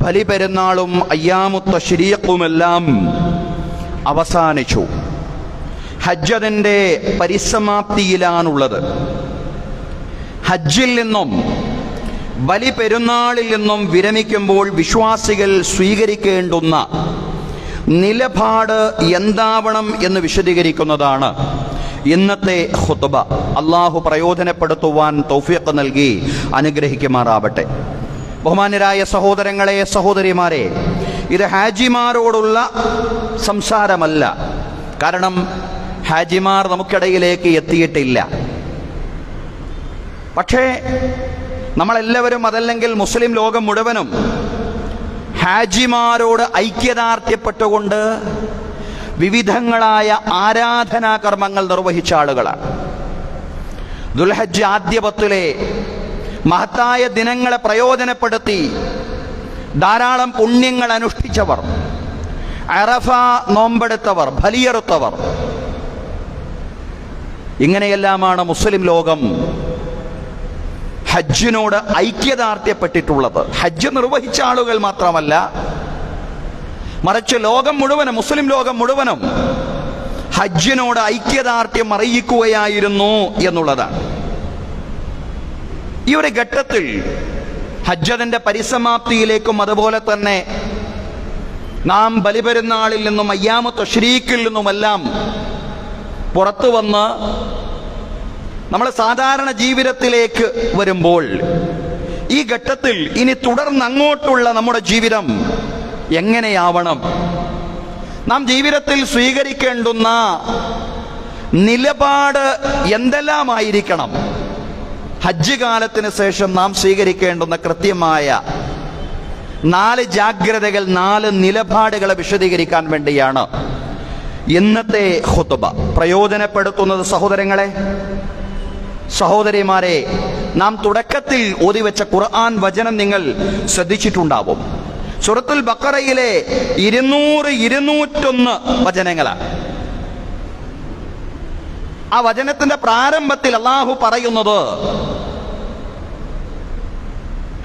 ബലിപെരുന്നാളും അയ്യാമുത്ത തശ്രീഖുമെല്ലാം അവസാനിച്ചു. ഹജ്ജ് അതിൻ്റെ പരിസമാപ്തിയിലാണുള്ളത്. ഹജ്ജിൽ നിന്നും ബലിപെരുന്നാളിൽ നിന്നും വിരമിക്കുമ്പോൾ വിശ്വാസികൾ സ്വീകരിക്കേണ്ടുന്ന നിലപാട് എന്താവണം എന്ന് വിശദീകരിക്കുന്നതാണ് ഇന്നത്തെ ഖുത്ബ. അള്ളാഹു പ്രയോജനപ്പെടുത്തുവാൻ തൗഫീഖ് നൽകി അനുഗ്രഹിക്കുമാറാവട്ടെ. ബഹുമാന്യരായ സഹോദരങ്ങളെ, സഹോദരിമാരെ, ഇത് ഹാജിമാരോടുള്ള സംസാരമല്ല. കാരണം ഹാജിമാർ നമുക്കിടയിലേക്ക് എത്തിയിട്ടില്ല. പക്ഷേ നമ്മളെല്ലാവരും, അതല്ലെങ്കിൽ മുസ്ലിം ലോകം മുഴുവനും ഹാജിമാരോട് ഐക്യദാർഢ്യപ്പെട്ടുകൊണ്ട് വിവിധങ്ങളായ ആരാധനാ കർമ്മങ്ങൾ നിർവഹിച്ച ആളുകളാണ്. ദുൽഹജ്ജ് ആദ്യ 10 മഹത്തായ ദിനങ്ങളെ പ്രയോജനപ്പെടുത്തി ധാരാളം പുണ്യങ്ങൾ അനുഷ്ഠിച്ചവർ, അറഫ നോമ്പെടുത്തവർ, ബലിയറുത്തവർ, ഇങ്ങനെയെല്ലാമാണ് മുസ്ലിം ലോകം ഹജ്ജിനോട് ഐക്യദാർഢ്യപ്പെട്ടിട്ടുള്ളത്. ഹജ്ജ് നിർവഹിച്ച ആളുകൾ മാത്രമല്ല, മറിച്ച് ലോകം മുഴുവനും, മുസ്ലിം ലോകം മുഴുവനും ഹജ്ജിനോട് ഐക്യദാർഢ്യം അറിയിക്കുകയായിരുന്നു എന്നുള്ളതാണ്. ഈ ഒരു ഘട്ടത്തിൽ ഹജ്ജ് അതിൻ്റെ പരിസമാപ്തിയിലേക്കും അതുപോലെ തന്നെ നാം ബലിപെരുന്നാളിൽ നിന്നും അയ്യാമുത്ത തശ്രീഖിൽ നിന്നുമെല്ലാം പുറത്തു വന്ന് നമ്മൾ സാധാരണ ജീവിതത്തിലേക്ക് വരുമ്പോൾ ഈ ഘട്ടത്തിൽ ഇനി തുടർന്ന് അങ്ങോട്ടുള്ള നമ്മുടെ ജീവിതം എങ്ങനെയാവണം, നാം ജീവിതത്തിൽ സ്വീകരിക്കേണ്ടുന്ന നിലപാട് എന്തെല്ലാമായിരിക്കണം, ഹജ്ജ് കാലത്തിന് ശേഷം നാം സ്വീകരിക്കേണ്ടുന്ന കൃത്യമായ 4 ജാഗ്രതകൾ, 4 നിലപാടുകളെ വിശദീകരിക്കാൻ വേണ്ടിയാണ് ഇന്നത്തെ ഖുത്ബ. പ്രയോജനപ്പെടുത്തുന്നത് സഹോദരങ്ങളെ, സഹോദരിമാരെ, നാം തുടക്കത്തിൽ ഓതിവെച്ച ഖുർആൻ വചനം നിങ്ങൾ ശ്രദ്ധിച്ചിട്ടുണ്ടാവും. സൂറത്തുൽ ബഖറയിലെ 200-201 വചനങ്ങളാണ്. ആ വചനത്തിന്റെ പ്രാരംഭത്തിൽ അള്ളാഹു പറയുന്നത്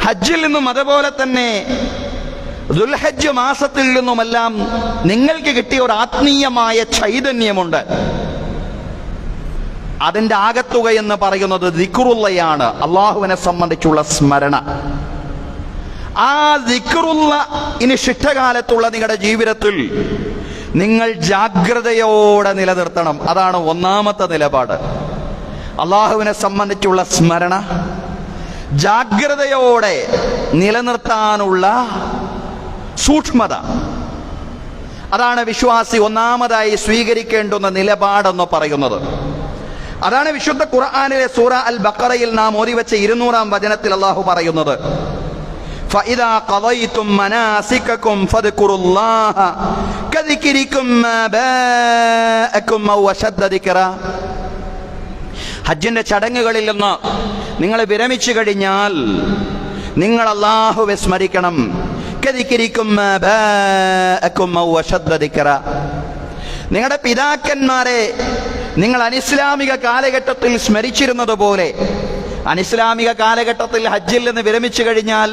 ഹജ്ജിൽ നിന്നും അതുപോലെ തന്നെ ദുൽഹജ്ജ് മാസത്തിൽ നിന്നുമെല്ലാം നിങ്ങൾക്ക് കിട്ടിയ ഒരു ആത്മീയമായ ചൈതന്യമുണ്ട്. അതിൻ്റെ ആകത്തുക എന്ന് പറയുന്നത് ദിക്റുള്ളയാണ്, അള്ളാഹുവിനെ സംബന്ധിച്ചുള്ള സ്മരണ. ആ ദിക്റുള്ള ഇനി ശിഷ്ടകാലത്തുള്ള നിങ്ങളുടെ ജീവിതത്തിൽ നിങ്ങൾ ജാഗ്രതയോടെ നിലനിർത്തണം. അതാണ് ഒന്നാമത്തെ നിലപാട്. അള്ളാഹുവിനെ സംബന്ധിച്ചുള്ള സ്മരണ ജാഗ്രതയോടെ നിലനിർത്താനുള്ള സൂക്ഷ്മത, അതാണ് വിശ്വാസി ഒന്നാമതായി സ്വീകരിക്കേണ്ടുന്ന നിലപാടെന്ന് പറയുന്നത്. അതാണ് വിശുദ്ധ ഖുർആനിലെ സൂറ അൽ ബഖറയിൽ നാം ഓതിവെച്ച 200-ാം വചനത്തിൽ അള്ളാഹു പറയുന്നത്, ഫഇദാ ഖളൈതും മനാസികകും ഫദ്കുറുല്ലാഹ കദിക്രികും മാ ബാഅകും ഔ അശദ്ദ ദിക്റ. ഹജ്ജിന്റെ ചടങ്ങുകളിൽ നിന്ന് നിങ്ങൾ വിരമിച്ചു കഴിഞ്ഞാൽ നിങ്ങൾ അല്ലാഹുവെ സ്മരിക്കണം. കദിക്രികും മാ ബാഅകും ഔ അശദ്ദ ദിക്റ. നിങ്ങളുടെ പിതാക്കന്മാരെ നിങ്ങൾ അനിസ്ലാമിക കാലഘട്ടത്തിൽ സ്മരിച്ചിരുന്നത് പോലെ അനിസ്ലാമിക കാലഘട്ടത്തിൽ ഹജ്ജിൽ നിന്ന് വിരമിച്ചു കഴിഞ്ഞാൽ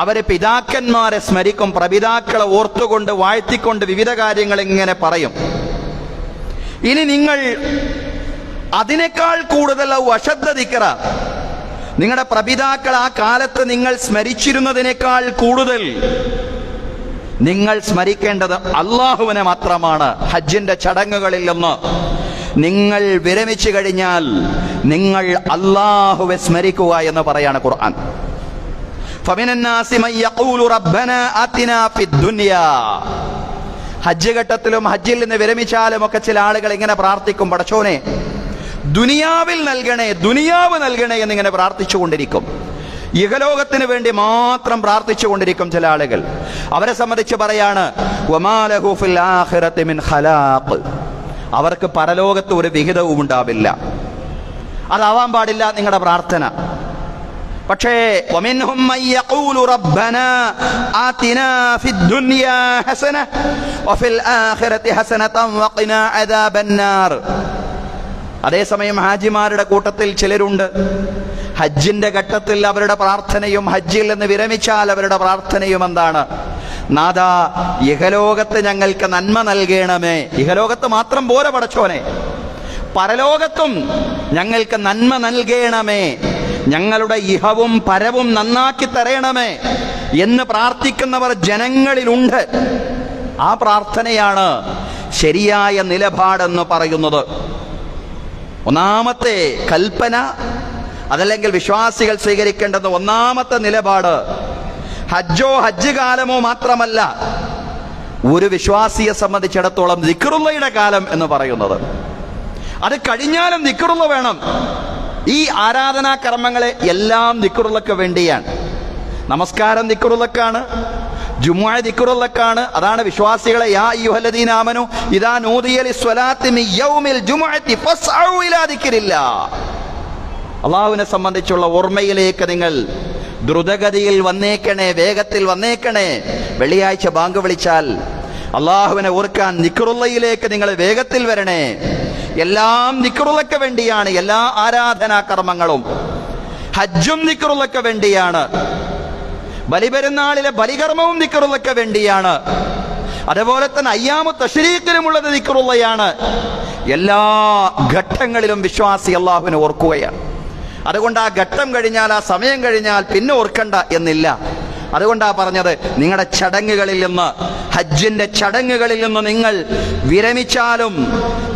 അവരെ പിതാക്കന്മാരെ സ്മരിക്കും. പ്രപിതാക്കളെ ഓർത്തുകൊണ്ട് വാഴ്ത്തിക്കൊണ്ട് വിവിധ കാര്യങ്ങൾ ഇങ്ങനെ പറയും. ഇനി നിങ്ങൾ അതിനേക്കാൾ കൂടുതൽ അശദ്ദ ദിക്റ, നിങ്ങളുടെ പ്രപിതാക്കൾ ആ കാലത്ത് നിങ്ങൾ സ്മരിച്ചിരുന്നതിനേക്കാൾ കൂടുതൽ നിങ്ങൾ സ്മരിക്കേണ്ടത് അള്ളാഹുവിനെ മാത്രമാണ്. ഹജ്ജിന്റെ ചടങ്ങുകളിൽ നിന്ന് നിങ്ങൾ വിരമിച്ചു കഴിഞ്ഞാൽ നിങ്ങൾ അള്ളാഹുവെ സ്മരിക്കുക എന്ന് പറയാണ് ഖുർആൻ. ഫമിനന്നാസി മൻ യഖൂലു റബ്ബനാ ആതിനാ ഫിദ്ദുനിയാ. ഹജ്ജ് ഘട്ടത്തിലും ഹജ്ജിൽ നിന്ന് വിരമിച്ചാലും ഒക്കെ ചില ആളുകൾ ഇങ്ങനെ പ്രാർത്ഥിക്കും, പടച്ചോനെ ദുനിയാവിൽ നൽകണേ, ദുനിയാവ് നൽകണേ എന്നിങ്ങനെ പ്രാർത്ഥിച്ചുകൊണ്ടിരിക്കും. ഇഹലോകത്തിന് വേണ്ടി മാത്രം പ്രാർത്ഥിച്ചു കൊണ്ടിരിക്കും ചില ആളുകൾ. അവരെ സംബന്ധിച്ച് പറയാണ്, വമാ ലഹു ഫിൽ ആഖിറതി മിൻ ഖലാഖ്. അവർക്ക് പരലോകത്ത് ഒരു വിഹിതവും ഉണ്ടാവില്ല. അതാവാൻ പാടില്ല നിങ്ങളുടെ പ്രാർത്ഥന. പക്ഷേ വമിൻഹും മൻ യഖൂലു റബ്ബനാ ആതിനാ ഫിദ്ദുനിയാ ഹസന വഫിൽ ആഖിറതി ഹസനതൻ വഖിനാ അദാബന്നാർ. അതേസമയം ഹാജിമാരുടെ കൂട്ടത്തിൽ ചിലരുണ്ട്, ഹജ്ജിന്റെ ഘട്ടത്തിൽ അവരുടെ പ്രാർത്ഥനയും, ഹജ്ജിൽ നിന്ന് വിരമിച്ചാൽ അവരുടെ പ്രാർത്ഥനയും എന്താണ്? നാഥാ, ഇഹലോകത്ത് ഞങ്ങൾക്ക് നന്മ നൽകണമേ. ഇഹലോകത്ത് മാത്രം പോരെ പടച്ചോനെ, പരലോകത്തും ഞങ്ങൾക്ക് നന്മ നൽകണമേ, ഞങ്ങളുടെ ഇഹവും പരവും നന്നാക്കി തരണമേ എന്ന് പ്രാർത്ഥിക്കുന്നവർ ജനങ്ങളിലുണ്ട്. ആ പ്രാർത്ഥനയാണ് ശരിയായ നിലപാടെന്ന് പറയുന്നത്. ഒന്നാമത്തെ കൽപ്പന, അതല്ലെങ്കിൽ വിശ്വാസികൾ സ്വീകരിക്കേണ്ടത് ഒന്നാമത്തെ നിലപാട്, ഹജ്ജോ ഹജ്ജ് കാലമോ മാത്രമല്ല, ഒരു വിശ്വാസിയെ സംബന്ധിച്ചിടത്തോളം ദിക്റുള്ളയുടെ കാലം എന്ന് പറയുന്നത്, അത് കഴിഞ്ഞാലും ദിക്റുള്ള വേണം. ഈ ആരാധനാ കർമ്മങ്ങളെ എല്ലാം ദിക്റുള്ളക്ക് വേണ്ടിയാണ്. നമസ്കാരം ദിക്റുള്ളക്കാണ്, ജുമുഅ ദിക്റുള്ളക്കാണ്. അതാണ് വിശ്വാസികളെ യാ അയ്യുഹല്ലദീന ആമനു ഇദാ നൂദിയ ലിസ്വലാത്തി മിൻ യൗമിൽ ജുമുഅത്തി ഫസ്ഔ ഇലാ ദിക്രില്ലാഹ്. അല്ലാഹുവിനെ സംബന്ധിച്ചുള്ള ഓർമ്മയിലേക്ക് നിങ്ങൾ ദ്രുതഗതിയിൽ വന്നേക്കണേ, വേഗത്തിൽ വന്നേക്കണേ. വെള്ളിയാഴ്ച ബാങ്ക് വിളിച്ചാൽ അള്ളാഹുവിനെ ഓർക്കാൻ ദിക്റുള്ളയിലേക്ക് നിങ്ങൾ വേഗത്തിൽ വരണേ. എല്ലാം ദിക്റുള്ളക്ക് വേണ്ടിയാണ്, എല്ലാ ആരാധനാ കർമ്മങ്ങളും. ഹജ്ജും ദിക്റുള്ളക്ക് വേണ്ടിയാണ്, ബലിപെരുന്നാളിലെ ബലികർമ്മവും ദിക്റുള്ളക്ക് വേണ്ടിയാണ്, അതുപോലെ തന്നെ അയ്യാമു തശ്രീഖിലുമുള്ളത് ദിക്റുള്ളയാണ്. എല്ലാ ഘട്ടങ്ങളിലും വിശ്വാസി അള്ളാഹുവിനെ ഓർക്കുകയാണ്. അതുകൊണ്ട് ആ ഘട്ടം കഴിഞ്ഞാൽ, ആ സമയം കഴിഞ്ഞാൽ പിന്നെ ഓർക്കണ്ട എന്നില്ല. അതുകൊണ്ടാ പറഞ്ഞത്, നിങ്ങളുടെ ചടങ്ങുകളിൽ നിന്ന്, ഹജ്ജിന്റെ ചടങ്ങുകളിൽ നിന്ന് നിങ്ങൾ വിരമിച്ചാലും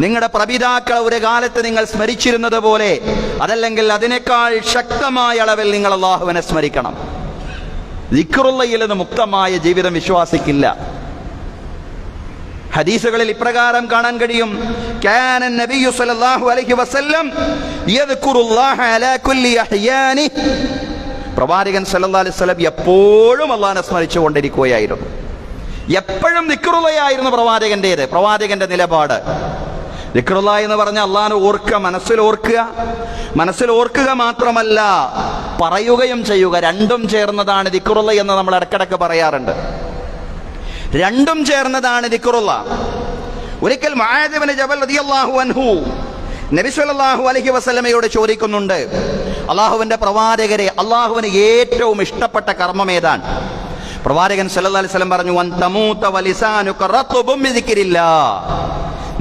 നിങ്ങളുടെ പ്രപിതാക്കളെ ഒരു കാലത്ത് നിങ്ങൾ സ്മരിച്ചിരുന്നത് പോലെ, അതല്ലെങ്കിൽ അതിനേക്കാൾ ശക്തമായ അളവിൽ നിങ്ങൾ അല്ലാഹുവിനെ സ്മരിക്കണം. ദിക്റുള്ളയിൽ നിന്ന് മുക്തമായ ജീവിതം വിശ്വാസിക്കില്ല. ഹദീസുകളിൽ ഇപ്രകാരം കാണാൻ കഴിയും, കാന നബിയ്യു സല്ലല്ലാഹു അലൈഹി വസല്ലം യദ്കുറുല്ലാഹ അലാ കുല്ലി അഹ്യാനി. പ്രവാചകൻ സല്ലല്ലാഹു അലൈഹി വസല്ലം എപ്പോഴും അല്ലാഹുവിനെ സ്മരിച്ചു കൊണ്ടിരിക്കുകയായിരുന്നു. എപ്പോഴും ദിക്റുള്ളയായിരുന്നു പ്രവാചകന്റേത്, പ്രവാചകന്റെ നിലപാട്. ദിക്റുള്ള എന്ന് പറഞ്ഞാൽ അല്ലാഹുവിനെ ഓർക്കുക, മനസ്സിൽ ഓർക്കുക മാത്രമല്ല പറയുകയും ചെയ്യുക. രണ്ടും ചേർന്നതാണ് ദിക്റുള്ള എന്ന് നമ്മൾ ഇടക്കിടക്ക് പറയാറുണ്ട്. രണ്ടും ചേർന്നതാണ് ദിക്റുള്ള. ഒരിക്കൽ മുആദ് ഇബ്നു ജബൽ റളിയല്ലാഹു അൻഹു നബി സല്ലല്ലാഹു അലൈഹി വസല്ലമയോട് ചോദിക്കുന്നുണ്ട്, അള്ളാഹുവിന്റെ പ്രവാചകരെ, അള്ളാഹുവിന് ഏറ്റവും ഇഷ്ടപ്പെട്ട കർമ്മം ഏതാണ്? പ്രവാചകൻ സല്ലല്ലാഹു അലൈഹി വസല്ലം പറഞ്ഞു, വൻ തമൂത വലിസാനുക റത്ബും ബിദിക്രില്ലാഹ്.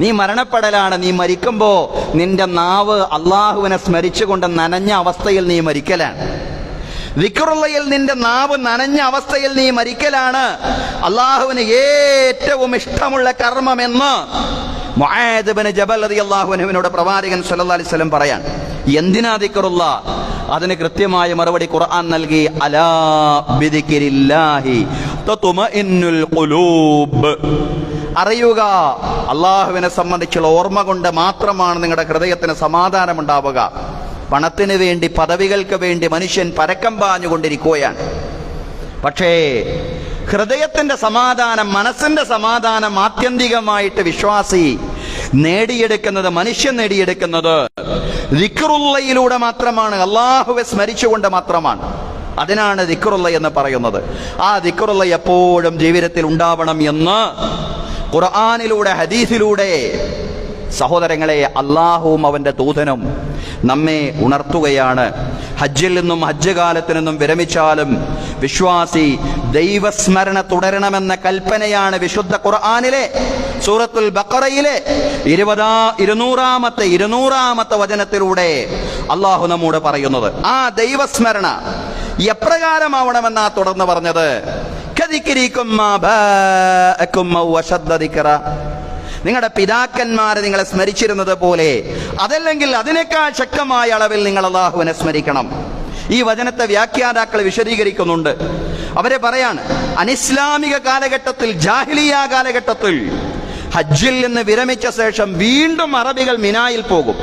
നീ മരണപ്പെടലാണ്, നീ മരിക്കുമ്പോ നിന്റെ നാവ് അള്ളാഹുവിനെ സ്മരിച്ചുകൊണ്ട് നനഞ്ഞ അവസ്ഥയിൽ നീ മരിക്കലാണ്. ദിക്റുള്ളയിൽ നിന്റെ നാവ് നനഞ്ഞ അവസ്ഥയിൽ നീ മരിക്കലാണ് അള്ളാഹുവിന് ഏറ്റവും ഇഷ്ടമുള്ള കർമ്മമെന്ന് മുആദ് ഇബ്നു ജബൽ റളിയല്ലാഹു അൻഹുവിനോട് പ്രവാചകൻ സല്ലല്ലാഹു അലൈഹി വസല്ലം പറയാൻ. എന്തിനാ ദിക്റുള്ള? അതിന് കൃത്യമായ മറുപടി ഖുർആൻ നൽകി, അലാ ബിദിക്രില്ലാഹി തത്മഇന്നുൽ ഖുലൂബ്. അറിയുക, അള്ളാഹുവിനെ സംബന്ധിച്ചുള്ള ഓർമ്മ കൊണ്ട് മാത്രമാണ് നിങ്ങളുടെ ഹൃദയത്തിന് സമാധാനമുണ്ടാവുക. പണത്തിന് വേണ്ടി, പദവികൾക്ക് വേണ്ടി മനുഷ്യൻ പരക്കം പാഞ്ഞുകൊണ്ടിരിക്കുകയാണ്. പക്ഷേ ഹൃദയത്തിന്റെ സമാധാനം, മനസ്സിന്റെ സമാധാനം ആത്യന്തികമായിട്ട് വിശ്വാസി നേടിയെടുക്കുന്നത്, മനുഷ്യൻ നേടിയെടുക്കുന്നത് ദിക്റുള്ളയിലൂടെ മാത്രമാണ്, അള്ളാഹുവെ സ്മരിച്ചുകൊണ്ട് മാത്രമാണ്. അതിനാണ് ദിക്റുള്ള എന്ന് പറയുന്നത്. ആ ദിക്റുള്ള എപ്പോഴും ജീവിതത്തിൽ ഉണ്ടാവണം എന്ന് ഖുർആനിലൂടെ, ഹദീസിലൂടെ സഹോദരങ്ങളെ അള്ളാഹുവും അവന്റെ ദൂതനും നമ്മെ ഉണർത്തുകയാണ്. ഹജ്ജിൽ നിന്നും, ഹജ്ജ് കാലത്തു നിന്നും വിരമിച്ചാലും വിശ്വാസി ദൈവസ്മരണ തുടരണമെന്ന കൽപ്പനയാണ് വിശുദ്ധ ഖുർആനിലെ സൂറത്തുൽ ബഖറയിലെ 200ാമത്തെ വചനത്തിലൂടെ അള്ളാഹു നമ്മോട് പറയുന്നത്. ആ ദൈവസ്മരണ എപ്രകാരമാവണമെന്നാ തുടർന്ന് പറഞ്ഞത്, നിങ്ങളുടെ പിതാക്കന്മാരെ നിങ്ങളെ സ്മരിച്ചിരുന്നത് പോലെ, അതല്ലെങ്കിൽ അതിനേക്കാൾ ശക്തമായ അളവിൽ നിങ്ങൾ അള്ളാഹുവിനെ സ്മരിക്കണം. ഈ വചനത്തെ വ്യാഖ്യാതാക്കൾ വിശദീകരിക്കുന്നുണ്ട്. അവരെ പറയാണ്, അനിസ്ലാമിക കാലഘട്ടത്തിൽ, ജാഹിലിയ കാലഘട്ടത്തിൽ ഹജ്ജിൽ നിന്ന് വിരമിച്ച ശേഷം വീണ്ടും അറബികൾ മിനായിൽ പോകും.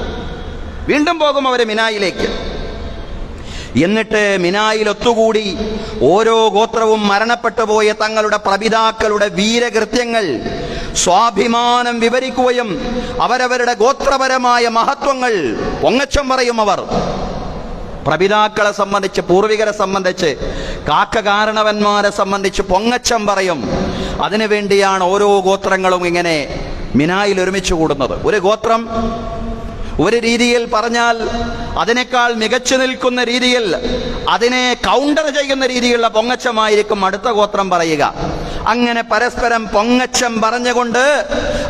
അവര് മിനായിലേക്ക്. എന്നിട്ട് മിനായിൽ ഒത്തുകൂടി ഓരോ ഗോത്രവും മരണപ്പെട്ടു പോയ തങ്ങളുടെ പ്രപിതാക്കളുടെ വീരകൃത്യങ്ങൾ, സ്വാഭിമാനം വിവരിക്കുകയും അവരവരുടെ ഗോത്രപരമായ മഹത്വങ്ങൾ പൊങ്ങച്ചം പറയും. അവർ പ്രപിതാക്കളെ സംബന്ധിച്ച്, പൂർവികരെ സംബന്ധിച്ച്, കാരണവന്മാരെ സംബന്ധിച്ച് പൊങ്ങച്ചം പറയും. അതിനുവേണ്ടിയാണ് ഓരോ ഗോത്രങ്ങളും ഇങ്ങനെ മിനായിൽ ഒരുമിച്ച് കൂടുന്നത്. ഒരു ഗോത്രം ഒരു രീതിയിൽ പറഞ്ഞാൽ അതിനേക്കാൾ മികച്ചു നിൽക്കുന്ന രീതിയിൽ, അതിനെ കൗണ്ടർ ചെയ്യുന്ന രീതിയിലുള്ള പൊങ്ങച്ചമായിരിക്കും അടുത്ത ഗോത്രം പറയുക. അങ്ങനെ പരസ്പരം പൊങ്ങച്ചം പറഞ്ഞുകൊണ്ട്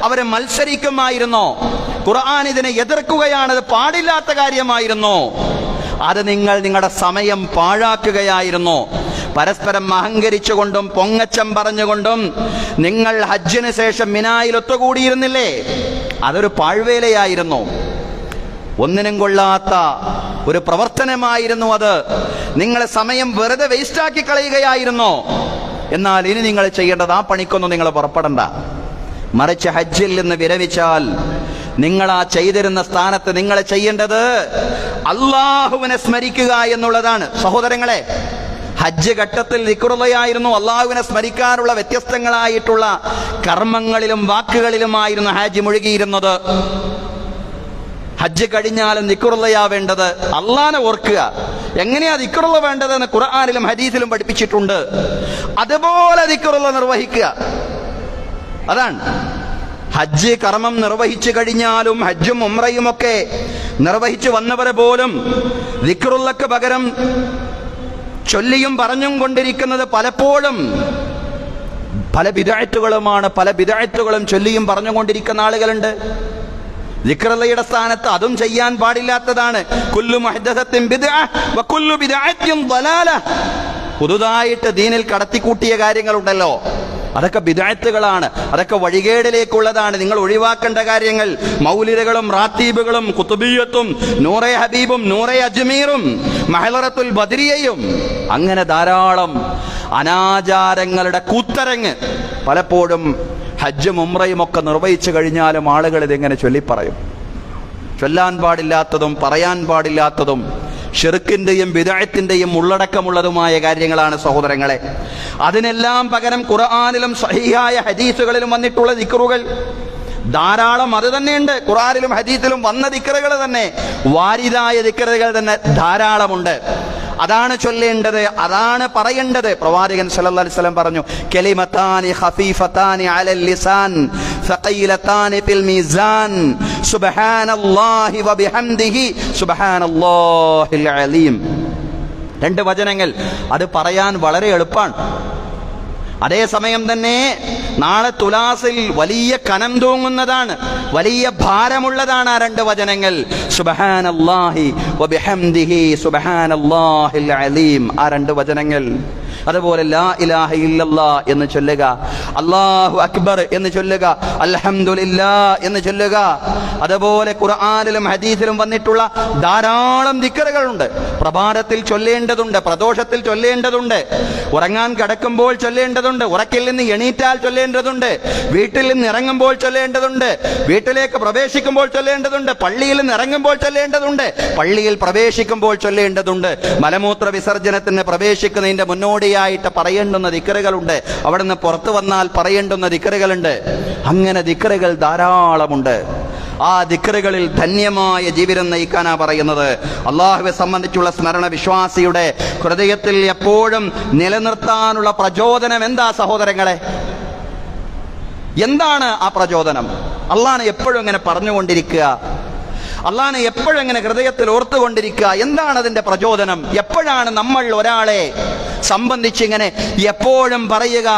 അവരെ മത്സരിക്കുമായിരുന്നോ? ഖുർആൻ ഇതിനെ എതിർക്കുകയാണത് പാടില്ലാത്ത കാര്യമായിരുന്നു. അത് നിങ്ങളുടെ സമയം പാഴാക്കുകയായിരുന്നു. പരസ്പരം അഹങ്കരിച്ചുകൊണ്ടും പൊങ്ങച്ചം പറഞ്ഞുകൊണ്ടും നിങ്ങൾ ഹജ്ജിന് ശേഷം മിനായിൽ ഒത്തുകൂടിയിരുന്നില്ലേ? അതൊരു പാഴ്വേലയായിരുന്നു, ഒന്നിനും കൊള്ളാത്ത ഒരു പ്രവർത്തനമായിരുന്നു അത്. നിങ്ങളെ സമയം വെറുതെ വേസ്റ്റാക്കി കളയുകയായിരുന്നു. എന്നാൽ ഇനി നിങ്ങൾ ചെയ്യേണ്ടത് ആ പണിക്കൊന്നും നിങ്ങൾ പുറപ്പെടണ്ട. മറിച്ച് ഹജ്ജിൽ നിന്ന് വിരമിച്ചാൽ നിങ്ങൾ ആ ചെയ്തിരുന്ന സ്ഥാനത്ത് നിങ്ങൾ ചെയ്യേണ്ടത് അള്ളാഹുവിനെ സ്മരിക്കുക എന്നുള്ളതാണ്. സഹോദരങ്ങളെ, ഹജ്ജ് ഘട്ടത്തിൽ ദിക്റുള്ളയായിരുന്നു. അള്ളാഹുവിനെ സ്മരിക്കാനുള്ള വ്യത്യസ്തങ്ങളായിട്ടുള്ള കർമ്മങ്ങളിലും വാക്കുകളിലുമായിരുന്നു ഹാജി മുഴുകിയിരുന്നത്. ഹജ്ജ് കഴിഞ്ഞാലും ദിക്റുള്ളയാ വേണ്ടത്. അള്ളാഹനെ ഓർക്കുക. എങ്ങനെയാ ദിക്റുള്ള വേണ്ടതെന്ന് ഖുർആനിലും ഹദീസിലും പഠിപ്പിച്ചിട്ടുണ്ട്. അതുപോലെ ദിക്റുള്ള നിർവഹിക്കുക. അതാണ് ഹജ്ജ് കർമ്മം നിർവഹിച്ചു കഴിഞ്ഞാലും ഹജ്ജും ഉംറയും ഒക്കെ നിർവഹിച്ചു വന്നവരെ പോലും ദിക്റുള്ളക്ക് പകരം ചൊല്ലിയും പറഞ്ഞും കൊണ്ടിരിക്കുന്നത് പലപ്പോഴും പല ബിദ്അത്തുകളുമാണ്. പല ബിദ്അത്തുകളും ചൊല്ലിയും പറഞ്ഞുകൊണ്ടിരിക്കുന്ന ആളുകളുണ്ട്. ദിക്റുള്ളയുടെ സ്ഥാനത്ത് അതും ചെയ്യാൻ പാടില്ലാത്തതാണ്. കുല്ലു മുഹ്ദസത്തിൻ ബിദ്അ വ കുല്ലു ബിദ്അത്തിൻ ളലാല. പുതുതായിട്ട് ദീനിൽ കടത്തിക്കൂട്ടിയ കാര്യങ്ങളുണ്ടല്ലോ, അതൊക്കെ ബിദ്അത്തുകളാണ്, അതൊക്കെ വഴികേടിലേക്കുള്ളതാണ്. നിങ്ങൾ ഒഴിവാക്കേണ്ട കാര്യങ്ങൾ മൗലിദുകളും റാത്തീബുകളും കുതുബിയ്യത്തും നൂറെ ഹബീബും നൂറെ അജ്മീറും മഹ്ലറത്തുൽ ബദരിയയും അങ്ങനെ ധാരാളം അനാചാരങ്ങളുടെ കൂത്തരങ്ങ് പലപ്പോഴും ഹജ്ജും ഉംറയും ഒക്കെ നിർവഹിച്ചു കഴിഞ്ഞാലും ആളുകൾ ഇതെങ്ങനെ ചൊല്ലിപ്പറയും. ചൊല്ലാൻ പാടില്ലാത്തതും പറയാൻ പാടില്ലാത്തതും ഷിർക്കിന്റെയും ബിദ്അത്തിന്റെയും ഉള്ളടക്കമുള്ളതുമായ കാര്യങ്ങളാണ് സഹോദരങ്ങളെ. അതിനെല്ലാം പകരം ഖുർആനിലും സഹീഹായ ഹദീസുകളിലും വന്നിട്ടുള്ള ദിക്റുകൾ ധാരാളം അത് തന്നെയുണ്ട്. ഖുർആനിലും ഹദീസിലും വന്ന ദിക്റുകൾ തന്നെ, വാരിദായ ദിക്റുകൾ തന്നെ ധാരാളമുണ്ട്. അതാണ് ചൊല്ലേണ്ടത്, അതാണ് പറയേണ്ടത്. പ്രവാചകൻ സല്ലല്ലാഹു അലൈഹി വസല്ലം പറഞ്ഞു, കലിമതാനി ഖഫീഫതാനി അലൽ ലിസാൻ സഖീലതാനി ഫിൽ മീസാൻ സുബ്ഹാനല്ലാഹി വബിഹംദിഹി സുബ്ഹാനല്ലാഹിൽ അലീം. രണ്ട് വചനങ്ങൾ, അത് പറയാൻ വളരെ എളുപ്പമാണ്. അതേസമയം തന്നെ നാളെ തുലാസിൽ വലിയ കനം തൂങ്ങുന്നതാണ്, വലിയ ഭാരമുള്ളതാണ് ആ രണ്ട് വചനങ്ങൾ. സുബ്ഹാനല്ലാഹി വബിഹംദിഹി സുബ്ഹാനല്ലാഹിൽ അലീം. ആ രണ്ട് വചനങ്ങൾ. അതുപോലെ ലാ ഇലാഹ ഇല്ലല്ലാഹ് എന്ന് ചൊല്ലുക, അല്ലാഹു അക്ബർ എന്ന് ചൊല്ലുക, അൽഹംദുലില്ലാഹ് എന്ന് ചൊല്ലുക. അതുപോലെ ഖുർആനിലും ഹദീസിലും വന്നിട്ടുള്ള ധാരാളം ദിക്റുകളുണ്ട്. പ്രഭാതത്തിൽ ചൊല്ലേണ്ടതുണ്ട്, പ്രദോഷത്തിൽ ചൊല്ലേണ്ടതുണ്ട്, ഉറങ്ങാൻ കിടക്കുമ്പോൾ ചൊല്ലേണ്ടതുണ്ട്, ഉറക്കിൽ നിന്ന് എണീറ്റാൽ ചൊല്ലേണ്ടതുണ്ട്, വീട്ടിൽ നിന്ന് ഇറങ്ങുമ്പോൾ ചൊല്ലേണ്ടതുണ്ട്, വീട്ടിലേക്ക് പ്രവേശിക്കുമ്പോൾ ചൊല്ലേണ്ടതുണ്ട്, പള്ളിയിൽ നിന്ന് ഇറങ്ങുമ്പോൾ ചൊല്ലേണ്ടതുണ്ട്, പള്ളിയിൽ പ്രവേശിക്കുമ്പോൾ ചൊല്ലേണ്ടതുണ്ട്, മലമൂത്ര വിസർജനത്തിന് പ്രവേശിക്കുന്നതിന്റെ മുന്നോടിയായിട്ട് പറയേണ്ടുന്ന ദിക്റുകളുണ്ട്, അവിടുന്ന് പുറത്തു വന്നാൽ പറയേണ്ടുന്ന ദിക്റുകളുണ്ട്. അങ്ങനെ ദിക്റുകൾ ധാരാളമുണ്ട്. ആ ദിക്റുകളിൽ ധന്യമായ ജീവിതം നയിക്കാനാ പറയുന്നത്. അള്ളാഹുവെ സംബന്ധിച്ചുള്ള സ്മരണ വിശ്വാസിയുടെ ഹൃദയത്തിൽ എപ്പോഴും നിലനിർത്താനുള്ള പ്രചോദനം എന്താ സഹോദരങ്ങളെ? എന്താണ് ആ പ്രചോദനം? അള്ളാഹനെ എപ്പോഴും ഇങ്ങനെ പറഞ്ഞുകൊണ്ടിരിക്കുക, അള്ളാഹനെ എപ്പോഴും ഇങ്ങനെ ഹൃദയത്തിൽ ഓർത്തുകൊണ്ടിരിക്കുക. എന്താണ് അതിന്റെ പ്രചോദനം? എപ്പോഴാണ് നമ്മൾ ഒരാളെ സംബന്ധിച്ച് ഇങ്ങനെ എപ്പോഴും പറയുക,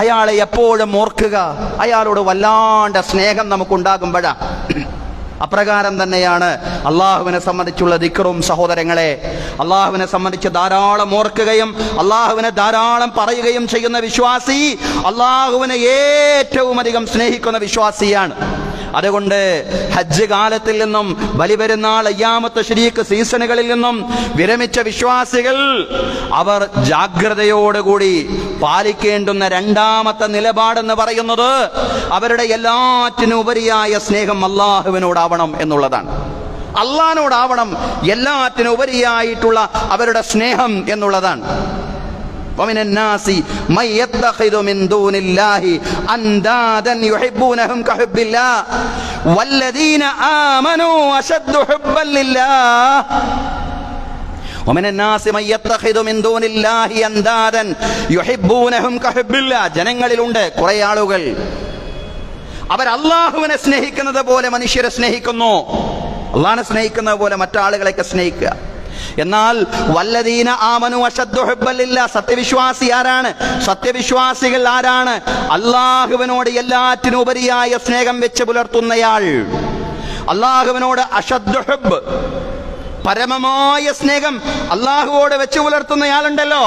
അയാളെ എപ്പോഴും ഓർക്കുക, അയാളോട് വല്ലാണ്ട് സ്നേഹം നമുക്കുണ്ടാകുമ്പോഴാ? അപ്രകാരം തന്നെയാണ് അള്ളാഹുവിനെ സംബന്ധിച്ചുള്ള ദിക്റും സഹോദരങ്ങളെ. അള്ളാഹുവിനെ സംബന്ധിച്ച് ധാരാളം ഓർക്കുകയും അള്ളാഹുവിനെ ധാരാളം പറയുകയും ചെയ്യുന്ന വിശ്വാസി അള്ളാഹുവിനെ ഏറ്റവും അധികം സ്നേഹിക്കുന്ന വിശ്വാസിയാണ്. അതുകൊണ്ട് ഹജ്ജ് കാലത്തിൽ നിന്നും ബലിപെരുന്നാൾ അയ്യാമത്ത് ശരീക്ക് സീസണുകളിൽ നിന്നും വിരമിച്ച വിശ്വാസികൾ അവർ ജാഗ്രതയോടുകൂടി പാലിക്കേണ്ടുന്ന രണ്ടാമത്തെ നിലപാടെന്ന് പറയുന്നത് അവരുടെ എല്ലാറ്റിനും ഉപരിയായ സ്നേഹം അള്ളാഹുവിനോടാവണം എന്നുള്ളതാണ്. അള്ളാഹിനോടാവണം എല്ലാറ്റിനും ഉപരിയായിട്ടുള്ള അവരുടെ സ്നേഹം എന്നുള്ളതാണ്. ومن الناس من يتخذ من دون الله أندادا يحبونهم كحب الله والذين آمنوا أشد حبا لله ومن الناس من يتخذ من دون الله أندادا يحبونهم كحب الله. ജനങ്ങളിലുണ്ട് കുറേ ആളുകൾ അവർ അല്ലാഹുവിനെ സ്നേഹിക്കുന്നത് പോലെ മനുഷ്യരെ സ്നേഹിക്കുന്നു. അള്ളാഹനെ സ്നേഹിക്കുന്നത് പോലെ മറ്റാളുകളെയൊക്കെ സ്നേഹിക്കുക. എന്നാൽ വല്ലദീന ആമനു അശദ്ദു ഹുബ്ബൻ ലില്ലാഹ്, സത്യവിശ്വാസി ആരാണ്? സത്യവിശ്വാസികൾ ആരാണ്? അള്ളാഹുവിനോട് എല്ലാറ്റിനും ഉപരിയായ സ്നേഹം വെച്ച് പുലർത്തുന്നയാൾ. അള്ളാഹുവിനോട് അശദ്ദു ഹുബ്ബ്, പരമമായ സ്നേഹം അള്ളാഹുവോട് വെച്ച് പുലർത്തുന്നയാളുണ്ടല്ലോ,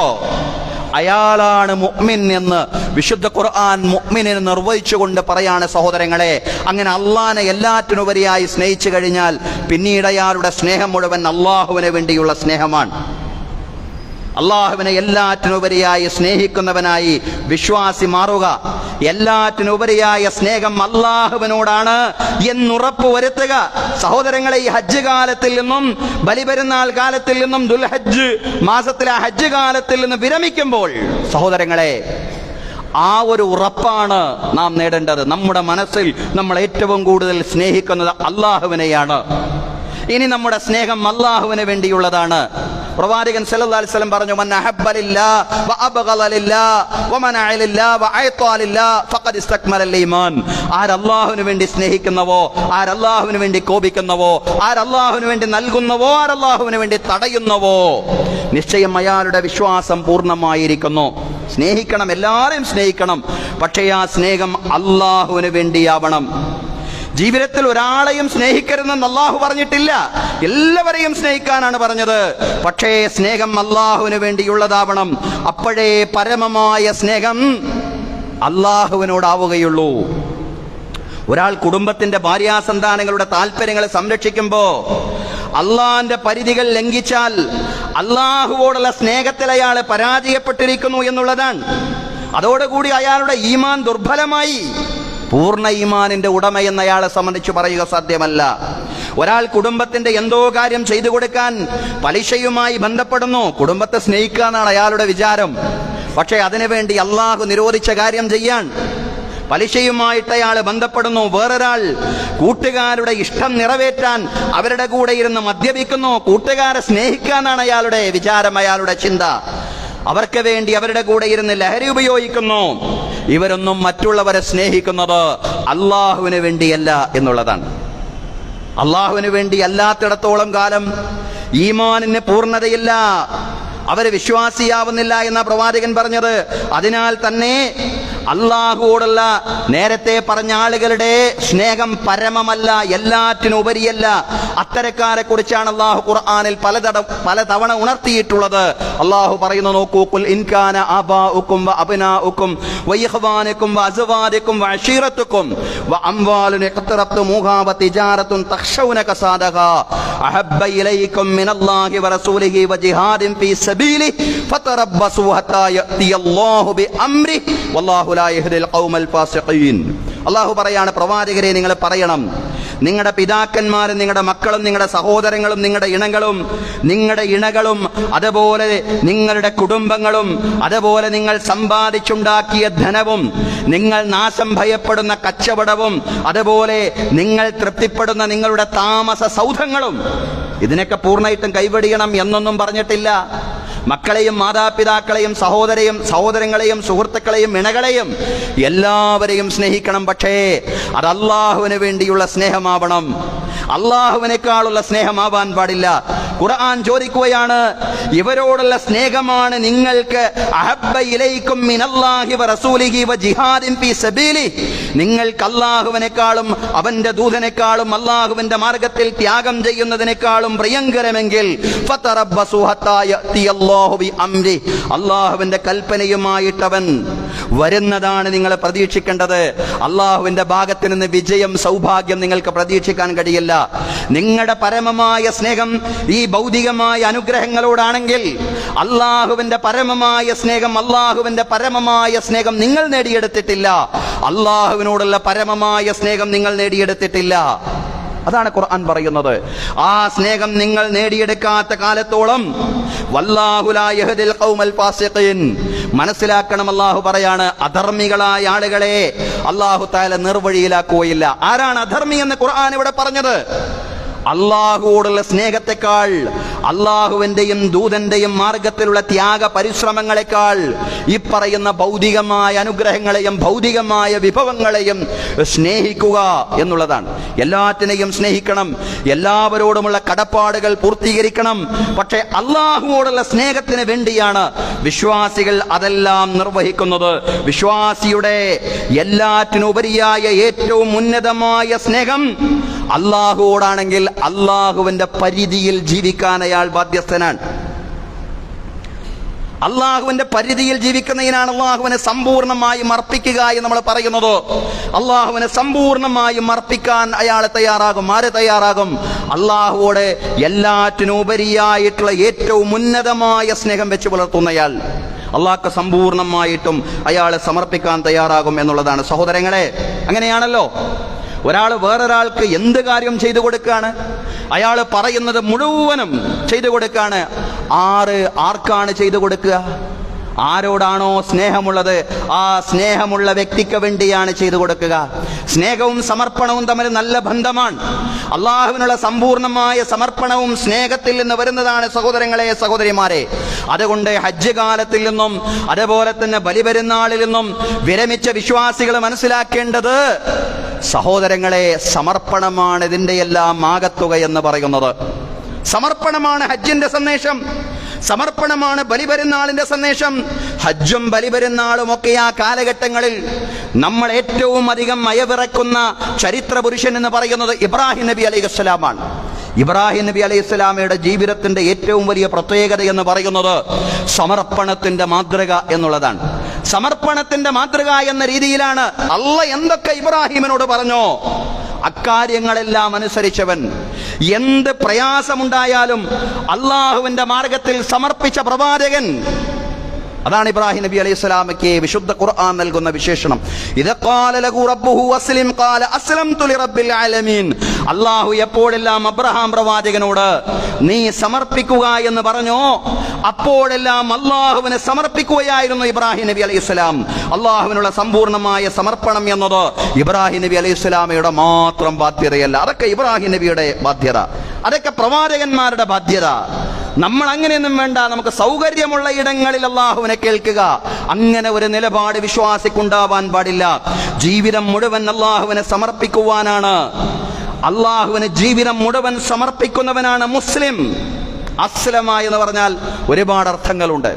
അയാളാണ് മുഅ്മിൻ എന്ന് വിശുദ്ധ ഖുർആൻ മുഅ്മിനിനെ നിർവചിച്ചുകൊണ്ട് പറയാണ്. സഹോദരങ്ങളെ, അങ്ങനെ അള്ളാഹനെ എല്ലാറ്റിനുപരിയായി സ്നേഹിച്ചു കഴിഞ്ഞാൽ പിന്നീട് അയാളുടെ സ്നേഹം മുഴുവൻ അള്ളാഹുവിന് വേണ്ടിയുള്ള സ്നേഹമാണ്. അള്ളാഹുവിനെ എല്ലാറ്റിനുപരിയായി സ്നേഹിക്കുന്നവനായി വിശ്വാസി മാറുക. എല്ലാറ്റിനുപരിയായ സ്നേഹം അള്ളാഹുവിനോടാണ് എന്നുറപ്പ് വരുത്തുക. സഹോദരങ്ങളെ, ഈ ഹജ്ജ് കാലത്തിൽ നിന്നും ബലിപെരുന്നാൾ കാലത്തിൽ നിന്നും ദുൽഹജ്ജ് മാസത്തിലെ ഹജ്ജ് കാലത്തിൽ നിന്ന് വിരമിക്കുമ്പോൾ സഹോദരങ്ങളെ, ആ ഒരു ഉറപ്പാണ് നാം നേടേണ്ടത്. നമ്മുടെ മനസ്സിൽ നമ്മൾ ഏറ്റവും കൂടുതൽ സ്നേഹിക്കുന്നത് അള്ളാഹുവിനെയാണ്. ഇനി നമ്മുടെ സ്നേഹം അള്ളാഹുവിന് വേണ്ടിയുള്ളതാണ്. പ്രവാചകൻ സല്ലല്ലാഹു അലൈഹി വസല്ലം പറഞ്ഞു, മൻ അഹബ്ബ ലില്ലാഹ് വ അബ്ഗള ലില്ലാഹ് വ മനഅ ലില്ലാഹ് വ അഅത ലില്ലാഹ് ഫഖദ് ഇസ്തക്മല ഈമാൻ. ആരല്ലാഹുവിന് വേണ്ടി സ്നേഹിക്കുന്നവോ, ആരല്ലാഹുവിന് വേണ്ടി കോപിക്കുന്നവോ, ആരല്ലാഹുവിന് വേണ്ടി നൽകുന്നവോ, ആരല്ലാഹുവിന് വേണ്ടി തടയുന്നവോ, നിശ്ചയം അയാളുടെ വിശ്വാസം പൂർണ്ണമായിരിക്കുന്നു. സ്നേഹിക്കണം, എല്ലാവരെയും സ്നേഹിക്കണം, പക്ഷേ ആ സ്നേഹം അള്ളാഹുവിന് വേണ്ടിയാവണം. ജീവിതത്തിൽ ഒരാളെയും സ്നേഹിക്കരുതെന്ന് അള്ളാഹു പറഞ്ഞിട്ടില്ല, എല്ലാവരെയും സ്നേഹിക്കാനാണ് പറഞ്ഞത്. പക്ഷേ സ്നേഹം അള്ളാഹുവിന് വേണ്ടിയുള്ളതാവണം. അപ്പോഴേ പരമമായ സ്നേഹം അള്ളാഹുവിനോടാവുകയുള്ളൂ. ഒരാൾ കുടുംബത്തിന്റെ ഭാര്യാസന്താനങ്ങളുടെ താല്പര്യങ്ങളെ സംരക്ഷിക്കുമ്പോ അള്ളാഹിന്റെ പരിധികൾ ലംഘിച്ചാൽ അള്ളാഹുവോടുള്ള സ്നേഹത്തിൽ അയാൾ പരാജയപ്പെട്ടിരിക്കുന്നു എന്നുള്ളതാണ്. അതോടുകൂടി അയാളുടെ ഈമാൻ ദുർബലമായി. പൂർണ്ണ ഈമാനിന്റെ ഉടമയെന്ന് അയാളെ സംബന്ധിച്ച് പറയുക സാധ്യമല്ല. ഒരാൾ കുടുംബത്തിന്റെ എന്തോ കാര്യം ചെയ്തു കൊടുക്കാൻ പലിശയുമായി ബന്ധപ്പെടുന്നു. കുടുംബത്തെ സ്നേഹിക്കുക എന്നാണ് അയാളുടെ വിചാരം. പക്ഷേ അതിനുവേണ്ടി അള്ളാഹു നിരോധിച്ച കാര്യം ചെയ്യാൻ പലിശയുമായിട്ട് അയാൾ ബന്ധപ്പെടുന്നു. വേറൊരാൾ കൂട്ടുകാരുടെ ഇഷ്ടം നിറവേറ്റാൻ അവരുടെ കൂടെ ഇരുന്ന് മദ്യപിക്കുന്നു. കൂട്ടുകാരെ സ്നേഹിക്കാനാണ് അയാളുടെ വിചാരം, അയാളുടെ ചിന്ത. അവർക്ക് വേണ്ടി അവരുടെ കൂടെ ഇരുന്ന് ലഹരി ഉപയോഗിക്കുന്നു. ഇവരൊന്നും മറ്റുള്ളവരെ സ്നേഹിക്കുന്നത് അള്ളാഹുവിന് വേണ്ടിയല്ല എന്നുള്ളതാണ്. അള്ളാഹുവിന് വേണ്ടി അല്ലാത്തിടത്തോളം കാലം ഈമാനിന് പൂർണ്ണതയില്ല, അവര് വിശ്വാസിയാവുന്നില്ല എന്ന പ്രവാചകൻ പറഞ്ഞത്. അതിനാൽ തന്നെ അള്ളാഹുവോടുള്ള നേരത്തെ പറഞ്ഞ ആളുകളുടെ സ്നേഹം പരമമല്ല, എല്ലാറ്റിനുപരിയല്ല. അത്തരക്കാരെ കുറിച്ചാണ് അള്ളാഹു ഖുർആനിൽ പലതവണ ഉണർത്തിയിട്ടുള്ളത്. അള്ളാഹു പറയുന്നു, നോക്കൂ, ഖുൽ ഇൻ കാന ആബാഉകും വ അബ്നാഉകും വ ഇഖ്വാനുകും വ അസ്വാജുകും വ അശീറത്തുകും വ അംവാലുൻ ഇഖ്തറബ്തുമുഹാ വ തിജാറത്തുൻ തഖ്ശൗന കസാദഹാ അഹബ്ബ ഇലൈകും മിനല്ലാഹി വ റസൂലിഹി വ ജിഹാദിൻ ഫീ സബീലിഹി ഫതറബ്ബസൂ ഹത്താ യഅതിയല്ലാഹു ബി അംരിഹി വല്ലാഹു ലാ യഹ്ദിൽ ഖൗമൽ ഫാസിഖീൻ. അള്ളാഹു പറയാണ്, പ്രവാചകരെ നിങ്ങൾ പറയണം, നിങ്ങളുടെ പിതാക്കന്മാരും നിങ്ങളുടെ മക്കളും നിങ്ങളുടെ സഹോദരങ്ങളും നിങ്ങളുടെ ഇണകളും അതുപോലെ നിങ്ങളുടെ കുടുംബങ്ങളും അതുപോലെ നിങ്ങൾ സമ്പാദിച്ചുണ്ടാക്കിയ ധനവും നിങ്ങൾ നാശം ഭയപ്പെടുന്ന കച്ചവടവും അതുപോലെ നിങ്ങൾ തൃപ്തിപ്പെടുന്ന നിങ്ങളുടെ താമസ സൗധങ്ങളും, ഇതിനൊക്കെ പൂർണ്ണമായിട്ടും കൈവെടിയണം എന്നൊന്നും പറഞ്ഞിട്ടില്ല. മക്കളെയും മാതാപിതാക്കളെയും സഹോദരങ്ങളെയും സുഹൃത്തുക്കളെയും ഇണകളെയും എല്ലാവരെയും സ്നേഹിക്കണം. പക്ഷേ അത് അള്ളാഹുവിന് വേണ്ടിയുള്ള സ്നേഹമാവണം, അള്ളാഹുവിനേക്കാളുള്ള സ്നേഹമാവാൻ പാടില്ല. ഖുർആൻ ചോദിക്കുകയാണ്, ഇവരോടുള്ള സ്നേഹമാണ് നിങ്ങൾക്ക് അഹബ്ബ ഇലൈക്കും മിനല്ലാഹി വ റസൂലിഹി വ ജിഹാദിൻ ഫീ സബീലിഹി, നിങ്ങൾക്ക് അള്ളാഹുവിനേക്കാളും അവന്റെ ദൂതനേക്കാളും അള്ളാഹുവിന്റെ മാർഗത്തിൽ ത്യാഗം ചെയ്യുന്നതിനേക്കാളും പ്രിയങ്കരമെങ്കിൽ ഫതറബ്ബസൂ ഹത്താ യഅതിയല്ലാഹു ബി അംരി, അള്ളാഹുവിന്റെ കൽപ്പനയുമായിട്ടവൻ വരുന്നതാണ് നിങ്ങൾ പ്രതീക്ഷിക്കേണ്ടത്. അള്ളാഹുവിന്റെ ഭാഗത്ത് നിന്ന് വിജയം സൗഭാഗ്യം നിങ്ങൾക്ക് പ്രതീക്ഷിക്കാൻ കഴിയില്ല. നിങ്ങളുടെ പരമമായ സ്നേഹം ഈ ഭൗതികമായ അനുഗ്രഹങ്ങളോടാണെങ്കിൽ അള്ളാഹുവിന്റെ പരമമായ സ്നേഹം നിങ്ങൾ നേടിയെടുത്തിട്ടില്ല. അള്ളാഹുവിനോടുള്ള പരമമായ സ്നേഹം നിങ്ങൾ നേടിയെടുത്തിട്ടില്ല. അതാണ് ഖുർആൻ പറയുന്നത്. ആ സ്നേഹം നിങ്ങൾ നേടിയെടുക്കാത്ത കാലത്തോളം വല്ലാഹു ലാ യഹ്ദിൽ ഖൗമൽ ഫാസിഖീൻ, മനസ്സിലാക്കണം. അള്ളാഹു പറയാണ്, അധർമ്മികളായ ആളുകളെ അള്ളാഹു തആല നിർവഴിയിലാക്കുകയില്ല. ആരാണ് അധർമ്മി എന്ന് ഖുർആൻ ഇവിടെ പറഞ്ഞത്? അള്ളാഹുവോടുള്ള സ്നേഹത്തെക്കാൾ അള്ളാഹുവിന്റെയും ദൂതന്റെയും മാർഗത്തിലുള്ള ത്യാഗ പരിശ്രമങ്ങളെക്കാൾ ഈ പറയുന്ന ഭൗതികമായ അനുഗ്രഹങ്ങളെയും ഭൗതികമായ വിഭവങ്ങളെയും സ്നേഹിക്കുക എന്നുള്ളതാണ്. എല്ലാറ്റിനെയും സ്നേഹിക്കണം, എല്ലാവരോടുമുള്ള കടപ്പാടുകൾ പൂർത്തീകരിക്കണം. പക്ഷേ അള്ളാഹുവോടുള്ള സ്നേഹത്തിന് വേണ്ടിയാണ് വിശ്വാസികൾ അതെല്ലാം നിർവഹിക്കുന്നത്. വിശ്വാസിയുടെ എല്ലാറ്റിനുപരിയായ ഏറ്റവും ഉന്നതമായ സ്നേഹം അള്ളാഹുവോടാണെങ്കിൽ അള്ളാഹുവിന്റെ പരിധിയിൽ ജീവിക്കാൻ അയാൾ ബാധ്യസ്ഥനാണ്. അള്ളാഹുവിന്റെ പരിധിയിൽ ജീവിക്കുന്നതിനാണ് അള്ളാഹുവിനെ സമ്പൂർണ്ണമായും അർപ്പിക്കുക എന്ന് നമ്മൾ പറയുന്നത്. അള്ളാഹുവിനെ സമ്പൂർണ്ണമായും അർപ്പിക്കാൻ അയാൾ തയ്യാറാകും. ആര് തയ്യാറാകും? അള്ളാഹുവോട് എല്ലാറ്റിനുപരിയായിട്ടുള്ള ഏറ്റവും ഉന്നതമായ സ്നേഹം വെച്ച് പുലർത്തുന്നയാൾ അള്ളാഹ്ക്ക് സമ്പൂർണ്ണമായിട്ടും അയാളെ സമർപ്പിക്കാൻ തയ്യാറാകും എന്നുള്ളതാണ്. സഹോദരങ്ങളെ, അങ്ങനെയാണല്ലോ. ഒരാൾ വേറൊരാൾക്ക് എന്ത് കാര്യം ചെയ്തു കൊടുക്കുകയാണ്? അയാൾ പറയുന്നത് മുഴുവനും ചെയ്തു കൊടുക്കുകയാണ്. ആർക്കാണ് ചെയ്തു കൊടുക്കുക? ആരോടാണോ സ്നേഹമുള്ളത് ആ സ്നേഹമുള്ള വ്യക്തിക്ക് വേണ്ടിയാണ് ചെയ്തു കൊടുക്കുക. സ്നേഹവും സമർപ്പണവും തമ്മിൽ നല്ല ബന്ധമാണ്. അള്ളാഹുവിനുള്ള സമ്പൂർണ്ണമായ സമർപ്പണവും സ്നേഹത്തിൽ നിന്ന് വരുന്നതാണ് സഹോദരങ്ങളെ, സഹോദരിമാരെ. അതുകൊണ്ട് ഹജ്ജ് കാലത്തിൽ നിന്നും അതുപോലെ തന്നെ ബലിപെരുന്നാളിൽ നിന്നും വിരമിച്ച വിശ്വാസികൾ മനസ്സിലാക്കേണ്ടത്, സഹോദരങ്ങളെ, സമർപ്പണമാണ് ഇതിന്റെ എല്ലാം ആകത്തുക എന്ന് പറയുന്നത്. സമർപ്പണമാണ് ഹജ്ജിന്റെ സന്ദേശം, സമർപ്പണമാണ് ബലിപെരുന്നാളിന്റെ സന്ദേശം. ഹജ്ജും ബലിപെരുന്നാളും ഒക്കെ ആ കാലഘട്ടങ്ങളിൽ നമ്മൾ ഏറ്റവും അധികം അയവിറക്കുന്ന ചരിത്ര പുരുഷൻ എന്ന് പറയുന്നത് ഇബ്രാഹിം നബി അലൈഹിസ്സലാമാണ്. ഇബ്രാഹിം നബി അലൈഹിസ്സലാമയുടെ ജീവിതത്തിന്റെ ഏറ്റവും വലിയ പ്രത്യേകത എന്ന് പറയുന്നത് സമർപ്പണത്തിന്റെ മാതൃക എന്നുള്ളതാണ്. സമർപ്പണത്തിന്റെ മാതൃക എന്ന രീതിയിലാണ് അള്ളാഹ് എന്തൊക്കെ ഇബ്രാഹിമിനോട് പറഞ്ഞോ അക്കാര്യങ്ങളെല്ലാം അനുസരിച്ചവൻ. എന്ത് പ്രയാസമുണ്ടായാലും അള്ളാഹുവിന്റെ മാർഗത്തിൽ സമർപ്പിച്ച പ്രവാചകൻ. അതാണ് ഇബ്രാഹിം നബി അലൈഹി സ്വലാമയ്ക്ക് വിശുദ്ധ ഖുർആൻ നൽകുന്ന വിശേഷണം. ഇദ ഖാല ലഹു റബ്ബുഹു അസ്ലിം ഖാല അസ്ലംതു ലിറബ്ബിൽ ആലമീൻ. അല്ലാഹു എപ്പോഴെല്ലാം അബ്രഹാം പ്രവാചകനോട് നീ സമർപ്പിക്കുക എന്ന് പറഞ്ഞോ അപ്പോഴെല്ലാം അള്ളാഹുവിനെ സമർപ്പിക്കുകയായിരുന്നു ഇബ്രാഹിം നബി അലൈഹി സ്വലാം. അള്ളാഹുവിനുള്ള സമ്പൂർണ്ണമായ സമർപ്പണം എന്നത് ഇബ്രാഹിം നബി അലൈഹി സ്വലാമയുടെ മാത്രം ബാധ്യതയല്ല. അതൊക്കെ ഇബ്രാഹിം നബിയുടെ ബാധ്യത, അതൊക്കെ പ്രവാചകന്മാരുടെ ബാധ്യത. നമ്മൾ അങ്ങനെയൊന്നും വേണ്ട, നമുക്ക് സൗകര്യമുള്ള ഇടങ്ങളിൽ അള്ളാഹുവിനെ കേൾക്കുക. അങ്ങനെ ഒരു നിലപാട് വിശ്വാസിക്കുണ്ടാവാൻ പാടില്ല. ജീവിതം മുഴുവൻ അള്ളാഹുവിനെ സമർപ്പിക്കുവാനാണ്. അള്ളാഹുവിന് ജീവിതം മുഴുവൻ സമർപ്പിക്കുന്നവനാണ് മുസ്ലിം. അസ്ലമ എന്ന് പറഞ്ഞാൽ ഒരുപാട് അർത്ഥങ്ങളുണ്ട്.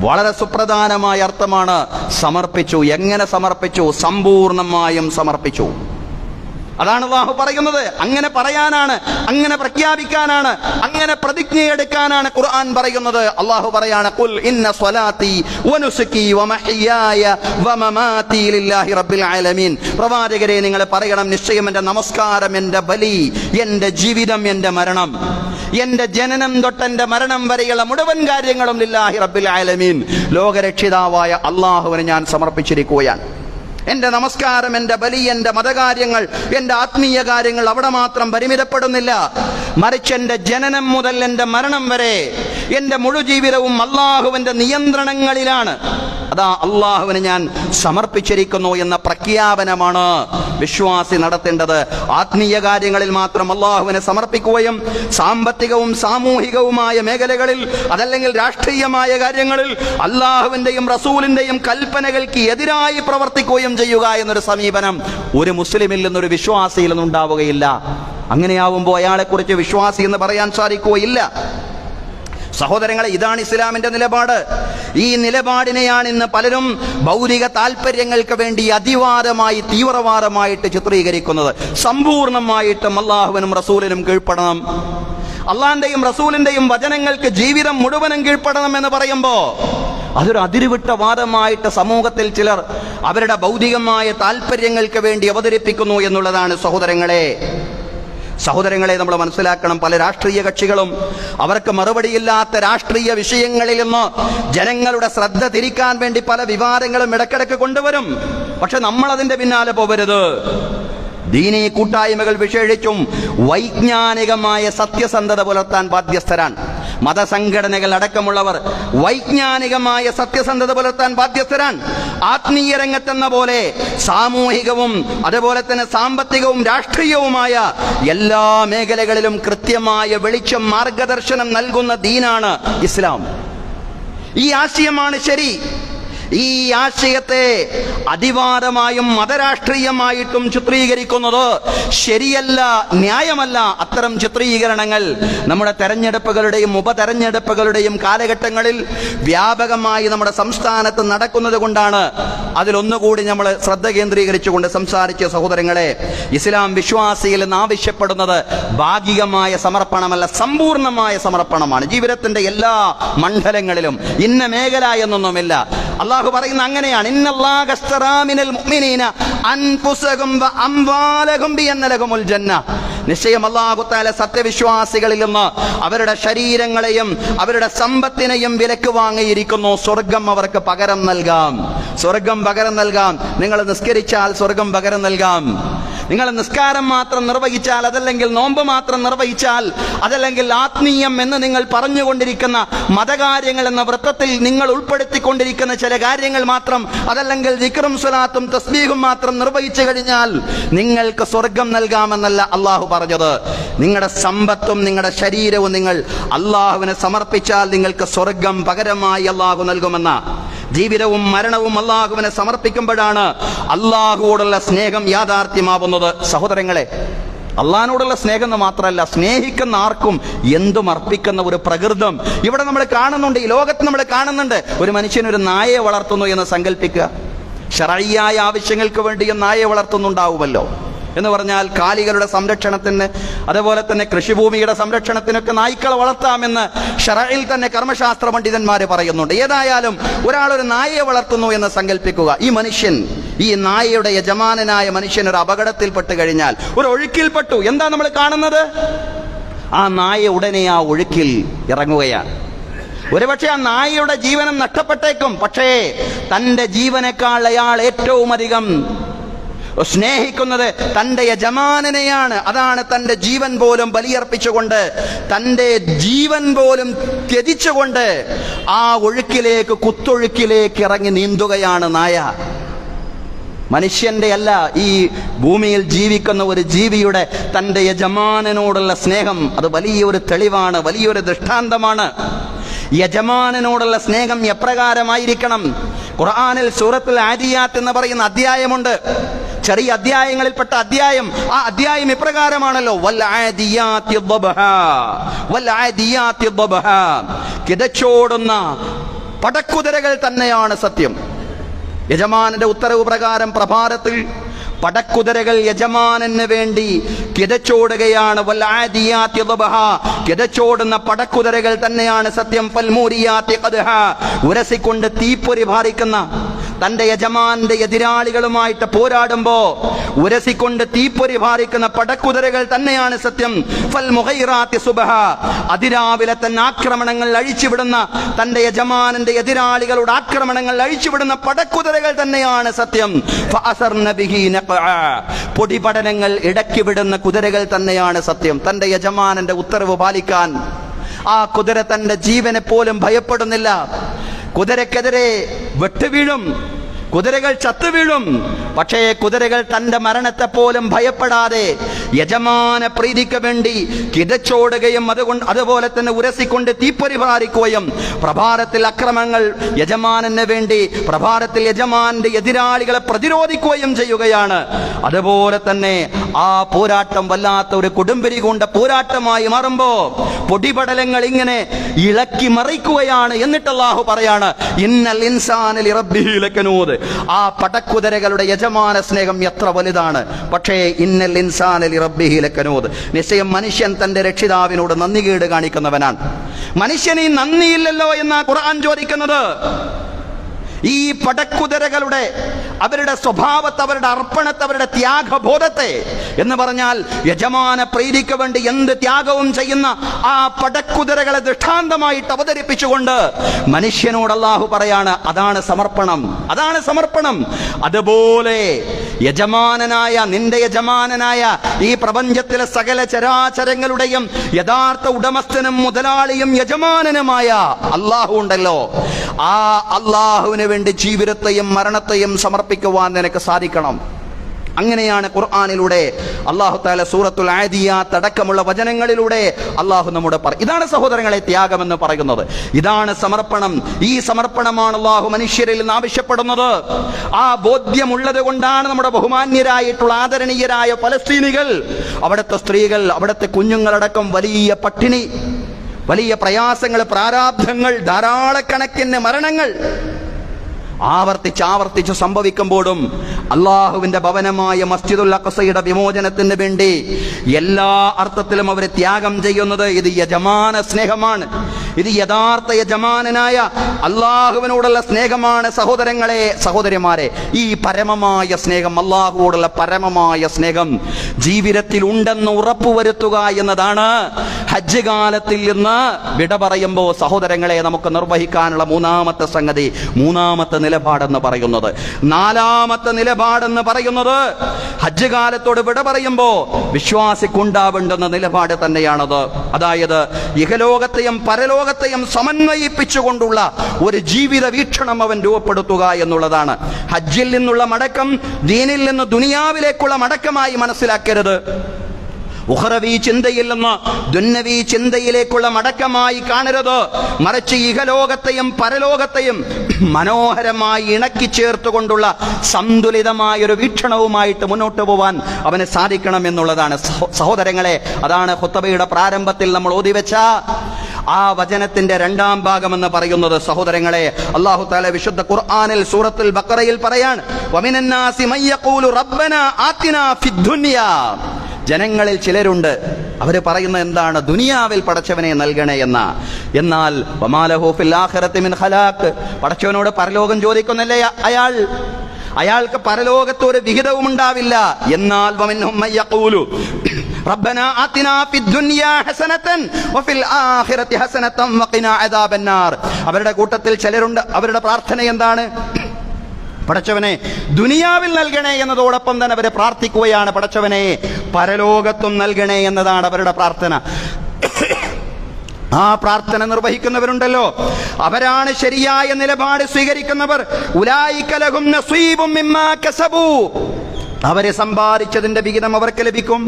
വളരെ സുപ്രധാനമായ അർത്ഥമാണ് സമർപ്പിച്ചു. എങ്ങനെ സമർപ്പിച്ചു? സമ്പൂർണമായും സമർപ്പിച്ചു. അതാണ് അല്ലാഹു പറയുന്നത്. അങ്ങനെ പറയാനാണ്, അങ്ങനെ പ്രഖ്യാപിക്കാനാണ്, അങ്ങനെ പ്രതിജ്ഞയെടുക്കാനാണ് ഖുർആൻ പറയുന്നത്. അല്ലാഹു പറയാണ്, ഖുൽ ഇന്ന സ്വലാത്തി വനുസുകി വമഹ്യായ വമമാതി ലില്ലാഹി റബ്ബിൽ ആലമീൻ. പ്രവാചകരെ, നിങ്ങൾ പറയണം, നിശ്ചയം എൻ്റെ നമസ്കാരം, എൻ്റെ ബലി, എൻ്റെ ജീവിതം, എൻ്റെ മരണം, എൻ്റെ ജനനം തൊട്ട് എൻ്റെ മരണം വരെയുള്ള മുഴുവൻ കാര്യങ്ങളും ലില്ലാഹി റബ്ബിൽ ആലമീൻ, ലോകരക്ഷിതാവായ അല്ലാഹുവിനെ ഞാൻ സമർപ്പിച്ചിരിക്കുകയാണ്. എൻ്റെ നമസ്കാരം, എൻ്റെ ബലി, എൻ്റെ മതകാര്യങ്ങൾ, എൻ്റെ ആത്മീയ കാര്യങ്ങൾ അവിടെ മാത്രം പരിമിതപ്പെടുന്നില്ല. മറിച്ച് എൻ്റെ ജനനം മുതൽ എൻ്റെ മരണം വരെ എൻ്റെ മുഴുജീവിതവും അള്ളാഹുവിൻ്റെ നിയന്ത്രണങ്ങളിലാണ്. അതാ അള്ളാഹുവിനെ ഞാൻ സമർപ്പിച്ചിരിക്കുന്നു എന്ന പ്രഖ്യാപനമാണ് വിശ്വാസി നടത്തേണ്ടത്. ആത്മീയ കാര്യങ്ങളിൽ മാത്രം അള്ളാഹുവിനെ സമർപ്പിക്കുകയും സാമ്പത്തികവും സാമൂഹികവുമായ മേഖലകളിൽ, അതല്ലെങ്കിൽ രാഷ്ട്രീയമായ കാര്യങ്ങളിൽ അള്ളാഹുവിൻ്റെയും റസൂലിൻ്റെയും കൽപ്പനകൾക്ക് എതിരായി പ്രവർത്തിക്കുകയും ചെയ്യുക എന്നൊരു സമീപനം ഒരു മുസ്ലിമിൽ നിന്നൊരു വിശ്വാസിയിൽ നിന്നും ഉണ്ടാവുകയില്ല. അങ്ങനെയാവുമ്പോൾ അയാളെക്കുറിച്ച് വിശ്വാസി എന്ന് പറയാൻ സാധിക്കുകയില്ല. സഹോദരങ്ങളെ, ഇതാണ് ഇസ്ലാമിന്റെ നിലപാട്. ഈ നിലപാടിനെയാണ് ഇന്ന് പലരും ഭൗതിക താല്പര്യങ്ങൾക്ക് വേണ്ടി അതിവാദമായി, തീവ്രവാദമായിട്ട് ചിത്രീകരിക്കുന്നത്. സമ്പൂർണമായിട്ടും അള്ളാഹുവിനും റസൂലിനും കീഴ്പ്പെടണം, അള്ളാഹിന്റെയും റസൂലിന്റെയും വചനങ്ങൾക്ക് ജീവിതം മുഴുവനും കീഴ്പ്പെടണം എന്ന് പറയുമ്പോൾ അതൊരു അതിരുവിട്ട വാദമായിട്ട് സമൂഹത്തിൽ ചിലർ അവരുടെ ഭൗതികമായ താല്പര്യങ്ങൾക്ക് വേണ്ടി അവതരിപ്പിക്കുന്നു എന്നുള്ളതാണ്. സഹോദരങ്ങളെ, നമ്മൾ മനസ്സിലാക്കണം, പല രാഷ്ട്രീയ കക്ഷികളും അവർക്ക് മറുപടിയില്ലാത്ത രാഷ്ട്രീയ വിഷയങ്ങളിൽ നിന്ന് ജനങ്ങളുടെ ശ്രദ്ധ തിരിക്കാൻ വേണ്ടി പല വിവാദങ്ങളും ഇടക്കിടക്ക് കൊണ്ടുവരും. പക്ഷെ നമ്മൾ അതിന്റെ പിന്നാലെ പോകരുത്. ദീനീ കൂട്ടായ്മകൾ വിശേഷിച്ചും വൈജ്ഞാനികമായ സത്യസന്ധത പുലർത്താൻ ബാധ്യസ്ഥരാണ്. മതസംഘടനകൾ അടക്കമുള്ളവർ വൈജ്ഞാനികമായ സത്യസന്ധത പുലർത്താൻ ബാധ്യസ്ഥരാണ്. ആത്മീയ രംഗത്തെന്ന പോലെ സാമൂഹികവും അതുപോലെ തന്നെ സാമ്പത്തികവും രാഷ്ട്രീയവുമായ എല്ലാ മേഖലകളിലും കൃത്യമായ വെളിച്ചം മാർഗദർശനം നൽകുന്ന ദീനാണ് ഇസ്ലാം. ഈ ആശയമാണ് ശരി. ഈ ആശയത്തെ അതിവാദമായും മതരാഷ്ട്രീയമായിട്ടും ചിത്രീകരിക്കുന്നത് ശരിയല്ല, ന്യായമല്ല. അത്തരം ചിത്രീകരണങ്ങൾ നമ്മുടെ തെരഞ്ഞെടുപ്പുകളുടെയും ഉപതെരഞ്ഞെടുപ്പുകളുടെയും കാലഘട്ടങ്ങളിൽ വ്യാപകമായി നമ്മുടെ സംസ്ഥാനത്ത് നടക്കുന്നത് കൊണ്ടാണ് അതിലൊന്നുകൂടി നമ്മൾ ശ്രദ്ധ കേന്ദ്രീകരിച്ചുകൊണ്ട് സംസാരിച്ച സഹോദരങ്ങളെ, ഇസ്ലാം വിശ്വാസിയിൽ നിന്ന് ആവശ്യപ്പെടുന്നത് ഭാഗികമായ സമർപ്പണമല്ല, സമ്പൂർണമായ സമർപ്പണമാണ്. ജീവിതത്തിന്റെ എല്ലാ മണ്ഡലങ്ങളിലും ഇന്ന മേഖല എന്നൊന്നുമില്ല. അള്ളാഹു പറയുന്ന അങ്ങനെയാണ്, ഇന്നല്ലാഹ അശ്തറാ മിനൽ മുഅ്മിനീന അൻഫുസഹും വ അംവാലഹും ബിഅന്ന ലഹുമുൽ ജന്ന. നിശ്ചയം അല്ലാഹു തആല സത്യവിശ്വാസികളിൽ നിന്ന് അവരുടെ ശരീരങ്ങളെയും അവരുടെ സമ്പത്തിനെയും വിലക്ക് വാങ്ങിയിരിക്കുന്നു. സ്വർഗം അവർക്ക് പകരം നൽകാം. സ്വർഗം പകരം നൽകാം. നിങ്ങൾ നിസ്കരിച്ചാൽ സ്വർഗം പകരം നൽകാം. നിങ്ങൾ നിസ്കാരം മാത്രം നിർവഹിച്ചാൽ, അതല്ലെങ്കിൽ നോമ്പ് മാത്രം നിർവഹിച്ചാൽ, അതല്ലെങ്കിൽ ആത്മീയം എന്ന് നിങ്ങൾ പറഞ്ഞുകൊണ്ടിരിക്കുന്ന മതകാര്യങ്ങൾ എന്ന വൃത്തത്തിൽ നിങ്ങൾ ഉൾപ്പെടുത്തിക്കൊണ്ടിരിക്കുന്ന ചില കാര്യങ്ങൾ മാത്രം, അതല്ലെങ്കിൽ ദിക്റും സ്വലാത്തും തസ്ബീഹും മാത്രം നിർവഹിച്ചു കഴിഞ്ഞാൽ നിങ്ങൾക്ക് സ്വർഗം നൽകാമെന്നല്ല അള്ളാഹു പറഞ്ഞത്. നിങ്ങളുടെ സമ്പത്തും നിങ്ങളുടെ ശരീരവും നിങ്ങൾ അള്ളാഹുവിനെ സമർപ്പിച്ചാൽ നിങ്ങൾക്ക് സ്വർഗം പകരമായി അള്ളാഹു നൽകുമെന്ന. ജീവിതവും മരണവും അള്ളാഹുവിനെ സമർപ്പിക്കുമ്പോഴാണ് അള്ളാഹുവോടുള്ള സ്നേഹം യാഥാർത്ഥ്യമാവുന്നത്. സഹോദരങ്ങളെ, അള്ളാഹിനോടുള്ള സ്നേഹം എന്ന് മാത്രമല്ല, സ്നേഹിക്കുന്ന ആർക്കും എന്തും അർപ്പിക്കുന്ന ഒരു പ്രകൃതം ഇവിടെ നമ്മൾ കാണുന്നുണ്ട്. ഈ ലോകത്ത് നമ്മൾ കാണുന്നുണ്ട്. ഒരു മനുഷ്യൻ ഒരു നായയെ വളർത്തുന്നു എന്ന് സങ്കല്പിക്കുക. ശർഈയായ ആവശ്യങ്ങൾക്ക് വേണ്ടിയും നായയെ വളർത്തുന്നുണ്ടാവുമല്ലോ. എന്ന് പറഞ്ഞാൽ കാലികളുടെ സംരക്ഷണത്തിന്, അതുപോലെ തന്നെ കൃഷിഭൂമിയുടെ സംരക്ഷണത്തിനൊക്കെ നായ്ക്കളെ വളർത്താമെന്ന് ശർഈൽ തന്നെ കർമ്മശാസ്ത്ര പണ്ഡിതന്മാർ പറയുന്നുണ്ട്. ഏതായാലും ഒരാളൊരു നായയെ വളർത്തുന്നു എന്ന് സങ്കല്പിക്കുക. ഈ മനുഷ്യൻ, ഈ നായയുടെ യജമാനനായ മനുഷ്യൻ ഒരു അപകടത്തിൽപ്പെട്ട് കഴിഞ്ഞാൽ, ഒരു ഒഴുക്കിൽപ്പെട്ടു, എന്താ നമ്മൾ കാണുന്നത്? ആ നായ ഉടനെ ആ ഒഴുക്കിൽ ഇറങ്ങുകയാണ്. ഒരുപക്ഷെ ആ നായയുടെ ജീവനം നഷ്ടപ്പെട്ടേക്കും. പക്ഷേ തന്റെ ജീവനേക്കാൾ അയാൾ ഏറ്റവും അധികം സ്നേഹിക്കുന്നത് തന്റെ യജമാനനെയാണ്. അതാണ് തന്റെ ജീവൻ പോലും ബലിയർപ്പിച്ചുകൊണ്ട്, തന്റെ ജീവൻ പോലും ത്യജിച്ചുകൊണ്ട് ആ ഒഴുക്കിലേക്ക്, കുത്തൊഴുക്കിലേക്ക് ഇറങ്ങി നീന്തുകയാണ് നായ. മനുഷ്യന്റെ അല്ല, ഈ ഭൂമിയിൽ ജീവിക്കുന്ന ഒരു ജീവിയുടെ തന്റെ യജമാനനോടുള്ള സ്നേഹം അത് വലിയൊരു തെളിവാണ്, വലിയൊരു ദൃഷ്ടാന്തമാണ്. യജമാനനോടുള്ള സ്നേഹം എപ്രകാരമായിരിക്കണം? ഖുർആനിൽ സൂറത്തുൽ ആദിയാത്ത് എന്ന് പറയുന്ന അധ്യായമുണ്ട്. ചെറിയ അധ്യായങ്ങളിൽപ്പെട്ട അധ്യായം. ആ അധ്യായം ഇപ്രകാരമാണല്ലോ, കിതച്ചോടുന്ന പടക്കുതിരകൾ തന്നെയാണ് സത്യം. യജമാനന്റെ ഉത്തരവ് പ്രകാരം പ്രഭാതത്തിൽ പടക്കുതിരകൾ യജമാനന് വേണ്ടി കിതച്ചോടുകയാണ്. കിതച്ചോടുന്ന പടക്കുതിരകൾ തന്നെയാണ് സത്യം. ഉരസിക്കൊണ്ട് തീപ്പൊരി ഭാരിക്കുന്ന, തന്റെ യജമാന്റെ എതിരാളികളുമായിട്ട് പോരാടുമ്പോ ഉരസിക്കൊണ്ട് തീപ്പൊരി ഭാരിക്കുന്ന പടക്കുതിരകൾ തന്നെയാണ് സത്യം. അതിരാവിലെ തന്നെ ആക്രമണങ്ങൾ അഴിച്ചുവിടുന്ന, തന്റെ യജമാനന്റെ എതിരാളികളുടെ ആക്രമണങ്ങൾ അഴിച്ചുവിടുന്ന പടക്കുതിരകൾ തന്നെയാണ് സത്യം. പൊടിപടലങ്ങൾ ഇടയ്ക്ക് വിടുന്ന കുതിരകൾ തന്നെയാണ് സത്യം. തന്റെ യജമാനന്റെ ഉത്തരവ് പാലിക്കാൻ ആ കുതിര തന്റെ ജീവനെ പോലും ഭയപ്പെടുന്നില്ല. കുതിരക്കെതിരെ വെട്ടുവീഴും, കുതിരകൾ ചത്തുവീഴും. പക്ഷേ കുതിരകൾ തന്റെ മരണത്തെ പോലും ഭയപ്പെടാതെ യജമാന പ്രീതിക്ക് വേണ്ടി കിതച്ചോടുകയും അതുപോലെ തന്നെ ഉരസിക്കൊണ്ട് തീപ്പൊരി ഭാരിക്കുകയും, പ്രഭാതത്തിൽ അക്രമങ്ങൾ യജമാനന് വേണ്ടി, പ്രഭാതത്തിൽ യജമാന്റെ എതിരാളികളെ പ്രതിരോധിക്കുകയും ചെയ്യുകയാണ്. അതുപോലെ തന്നെ ആ പോരാട്ടം വല്ലാത്ത ഒരു കൊടുമ്പിരി കൊണ്ട പോരാട്ടമായി മാറുമ്പോ പൊടിപടലങ്ങൾ ഇങ്ങനെ ഇളക്കി മറിക്കുകയാണ്. എന്നിട്ട് അല്ലാഹു പറയാണ്, ഇന്നൽ ഇൻസാന ലിറബ്ബിഹി ലകനൂദ്. ആ പടക്കുതിരകളുടെ യജമാന സ്നേഹം എത്ര വലുതാണ്. പക്ഷേ ഇന്നൽ ഇൻസാന ലിറബ്ബിഹി ലകനൂദ്, നിശ്ചയം മനുഷ്യൻ തന്റെ രക്ഷിതാവിനോട് നന്ദികേട് കാണിക്കുന്നവനാണ്. മനുഷ്യന് നന്ദിയില്ലല്ലോ എന്നാ ഖുർആൻ ചോദിക്കുന്നത്. ഈ പടക്കുതിരകളുടെ അവരുടെ സ്വഭാവത്തെ, അവരുടെ അർപ്പണത്തെ, അവരുടെ ത്യാഗബോധത്തെ, എന്ന് പറഞ്ഞാൽ യജമാന പ്രീതിക്ക് വേണ്ടി എന്ത് ത്യാഗവും ചെയ്യുന്ന ആ പടക്കുതിരകളെ ദൃഷ്ടാന്തമായിട്ട് അവതരിപ്പിച്ചുകൊണ്ട് മനുഷ്യനോട് അല്ലാഹു പറയാണ്, അതാണ് സമർപ്പണം, അതാണ് സമർപ്പണം. അതുപോലെ യജമാനനായ, നിന്റെ യജമാനനായ ഈ പ്രപഞ്ചത്തിലെ സകല ചരാചരങ്ങളുടെയും യഥാർത്ഥ ഉടമസ്ഥനും മുതലാളിയും യജമാനനുമായ അല്ലാഹു ഉണ്ടല്ലോ, ആ അല്ലാഹുവിന് വേണ്ടി ജീവിതത്തെയും മരണത്തെയും സമർപ്പിക്കുവാൻ നിനക്ക് സാധിക്കണം. അങ്ങനെയാണ് ഖുർആനിലൂടെ അല്ലാഹു തആല സൂറത്തുൽ ആദിയാത്ത് അടക്കമുള്ള വചനങ്ങളിലൂടെ അല്ലാഹു നമ്മോട് ഇതാണ് സഹോദരങ്ങളെ ത്യാഗമെന്ന് പറയുന്നത്, ഇതാണ് സമർപ്പണം. ഈ സമർപ്പണമാണ് അല്ലാഹു മനുഷ്യരിൽ നിന്ന് ആവശ്യപ്പെടുന്നത്. ആ ബോധ്യമുള്ളത് കൊണ്ടാണ് നമ്മുടെ ബഹുമാന്യരായിട്ടുള്ള ആദരണീയരായ ഫലസ്തീനികൾ, അവിടുത്തെ സ്ത്രീകൾ, അവിടുത്തെ കുഞ്ഞുങ്ങളടക്കം വലിയ പട്ടിണി, വലിയ പ്രയാസങ്ങൾ, പ്രാരാബ്ധങ്ങൾ, ധാരാളക്കണക്കിന് മരണങ്ങൾ ആവർത്തിച്ച് സംഭവിക്കുമ്പോഴും അള്ളാഹുവിന്റെ ഭവനമായ മസ്ജിദുൽ അഖ്സയുടെ വിമോചനത്തിന് വേണ്ടി എല്ലാ അർത്ഥത്തിലും അവർ ത്യാഗം ചെയ്യുന്നത് ഇത് യജമാന സ്നേഹമാണ്. ഇത് യഥാർത്ഥ യജമാനനായ അള്ളാഹുവിനോടുള്ള സ്നേഹമാണ്. സഹോദരങ്ങളെ, സഹോദരിമാരെ, ഈ പരമമായ സ്നേഹം, അള്ളാഹുവോടുള്ള പരമമായ സ്നേഹം ജീവിതത്തിൽ ഉണ്ടെന്ന് ഉറപ്പുവരുത്തുക എന്നതാണ് ഹജ്ജ് കാലത്തിൽ നിന്ന് വിട പറയുമ്പോൾ സഹോദരങ്ങളെ നമുക്ക് നിർവഹിക്കാനുള്ള മൂന്നാമത്തെ സംഗതി, മൂന്നാമത്തെ നിലപാടെന്ന് പറയുന്നത്. നാലാമത്തെ നിലപാടെന്ന് പറയുന്നത് ഹജ്ജ് കാലത്തോട് വിട പറയുമ്പോ വിശ്വാസിക്കുണ്ടാവേണ്ടുന്ന നിലപാട് തന്നെയാണത്. അതായത് ഇഹലോകത്തെയും പരലോകത്തെയും സമന്വയിപ്പിച്ചുകൊണ്ടുള്ള ഒരു ജീവിത വീക്ഷണം അവൻ രൂപപ്പെടുത്തുക എന്നുള്ളതാണ്. ഹജ്ജിൽ നിന്നുള്ള മടക്കം ദീനിൽ നിന്ന് ദുനിയാവിലേക്കുള്ള മടക്കമായി മനസ്സിലാക്കരുത്. ഉഖറവി ചിന്തയിൽ നിന്ന് ദുന്നവി ചിന്തയിലേക്കുള്ള മടക്കമായി കാണരുത്. മറിച്ച് ഇഹലോകത്തെയും പരലോകത്തെയും മനോഹരമായി ഇണക്കി ചേർത്തുകൊണ്ടുള്ള സന്തുലിതമായ ഒരു വീക്ഷണവുമായിട്ട് മുന്നോട്ട് പോവാൻ അവന് സാധിക്കണം എന്നുള്ളതാണ്. സഹോദരങ്ങളെ, അതാണ് ഖുത്ബയുടെ പ്രാരംഭത്തിൽ നമ്മൾ ഓതിവെച്ച ആ വചനത്തിന്റെ രണ്ടാം ഭാഗമെന്ന് പറയുന്നത്. സഹോദരങ്ങളെ, അല്ലാഹു തആല വിശുദ്ധ ഖുർആനിൽ സൂറത്തുൽ ബഖറയിൽ പറയാണ്, വമിനന്നാസി മയ്യഖൂലു റബ്ബനാ ആതിനാ ഫിദ്ദുനിയാ. ജനങ്ങളിൽ ചിലരുണ്ട്, അവര് പറയുന്നത് എന്താണ്? ദുനിയാവിൽ പടച്ചവനെ നൽകണേ എന്ന. എന്നാൽ വമാലഹു ഫിൽ ആഖിറതി മിൻ ഖലാഖ്, പടച്ചവനോട് പരലോകം ചോദിക്കുന്നില്ലേ അയാൾക്ക് പരലോകത്ത് ഒരു വിഹിതവും ഉണ്ടാവില്ല. എന്നാൽ വമിൻഹും മയ്യഖൂലു റബ്ബനാ ആതിനാ ഫിദ്ദുനിയാ ഹസനതൻ വഫിൽ ആഖിറതി ഹസനതൻ വഖിനാ അദാബന്നാർ. അവരുടെ കൂട്ടത്തിൽ ചിലരുണ്ട്, അവരുടെ പ്രാർത്ഥന എന്താണ്? പടച്ചവനെ ദുനിയാവിൽ നൽകണേ എന്നതോടൊപ്പം തന്നെ അവരെ പ്രാർത്ഥിക്കുകയാണ്, പടച്ചവനെ പരലോകത്തും നൽകണേ എന്നതാണ് അവരുടെ പ്രാർത്ഥന. ആ പ്രാർത്ഥന നിർവഹിക്കുന്നവരുണ്ടല്ലോ, അവരാണ് ശരിയായ നിലപാട് സ്വീകരിക്കുന്നവർ. ഉലൈക ലഹും നസീബും മിമ്മാ കസബൂ, അവരെ സമ്പാദിച്ചതിന്റെ വിഹിതം അവർക്ക് ലഭിക്കും.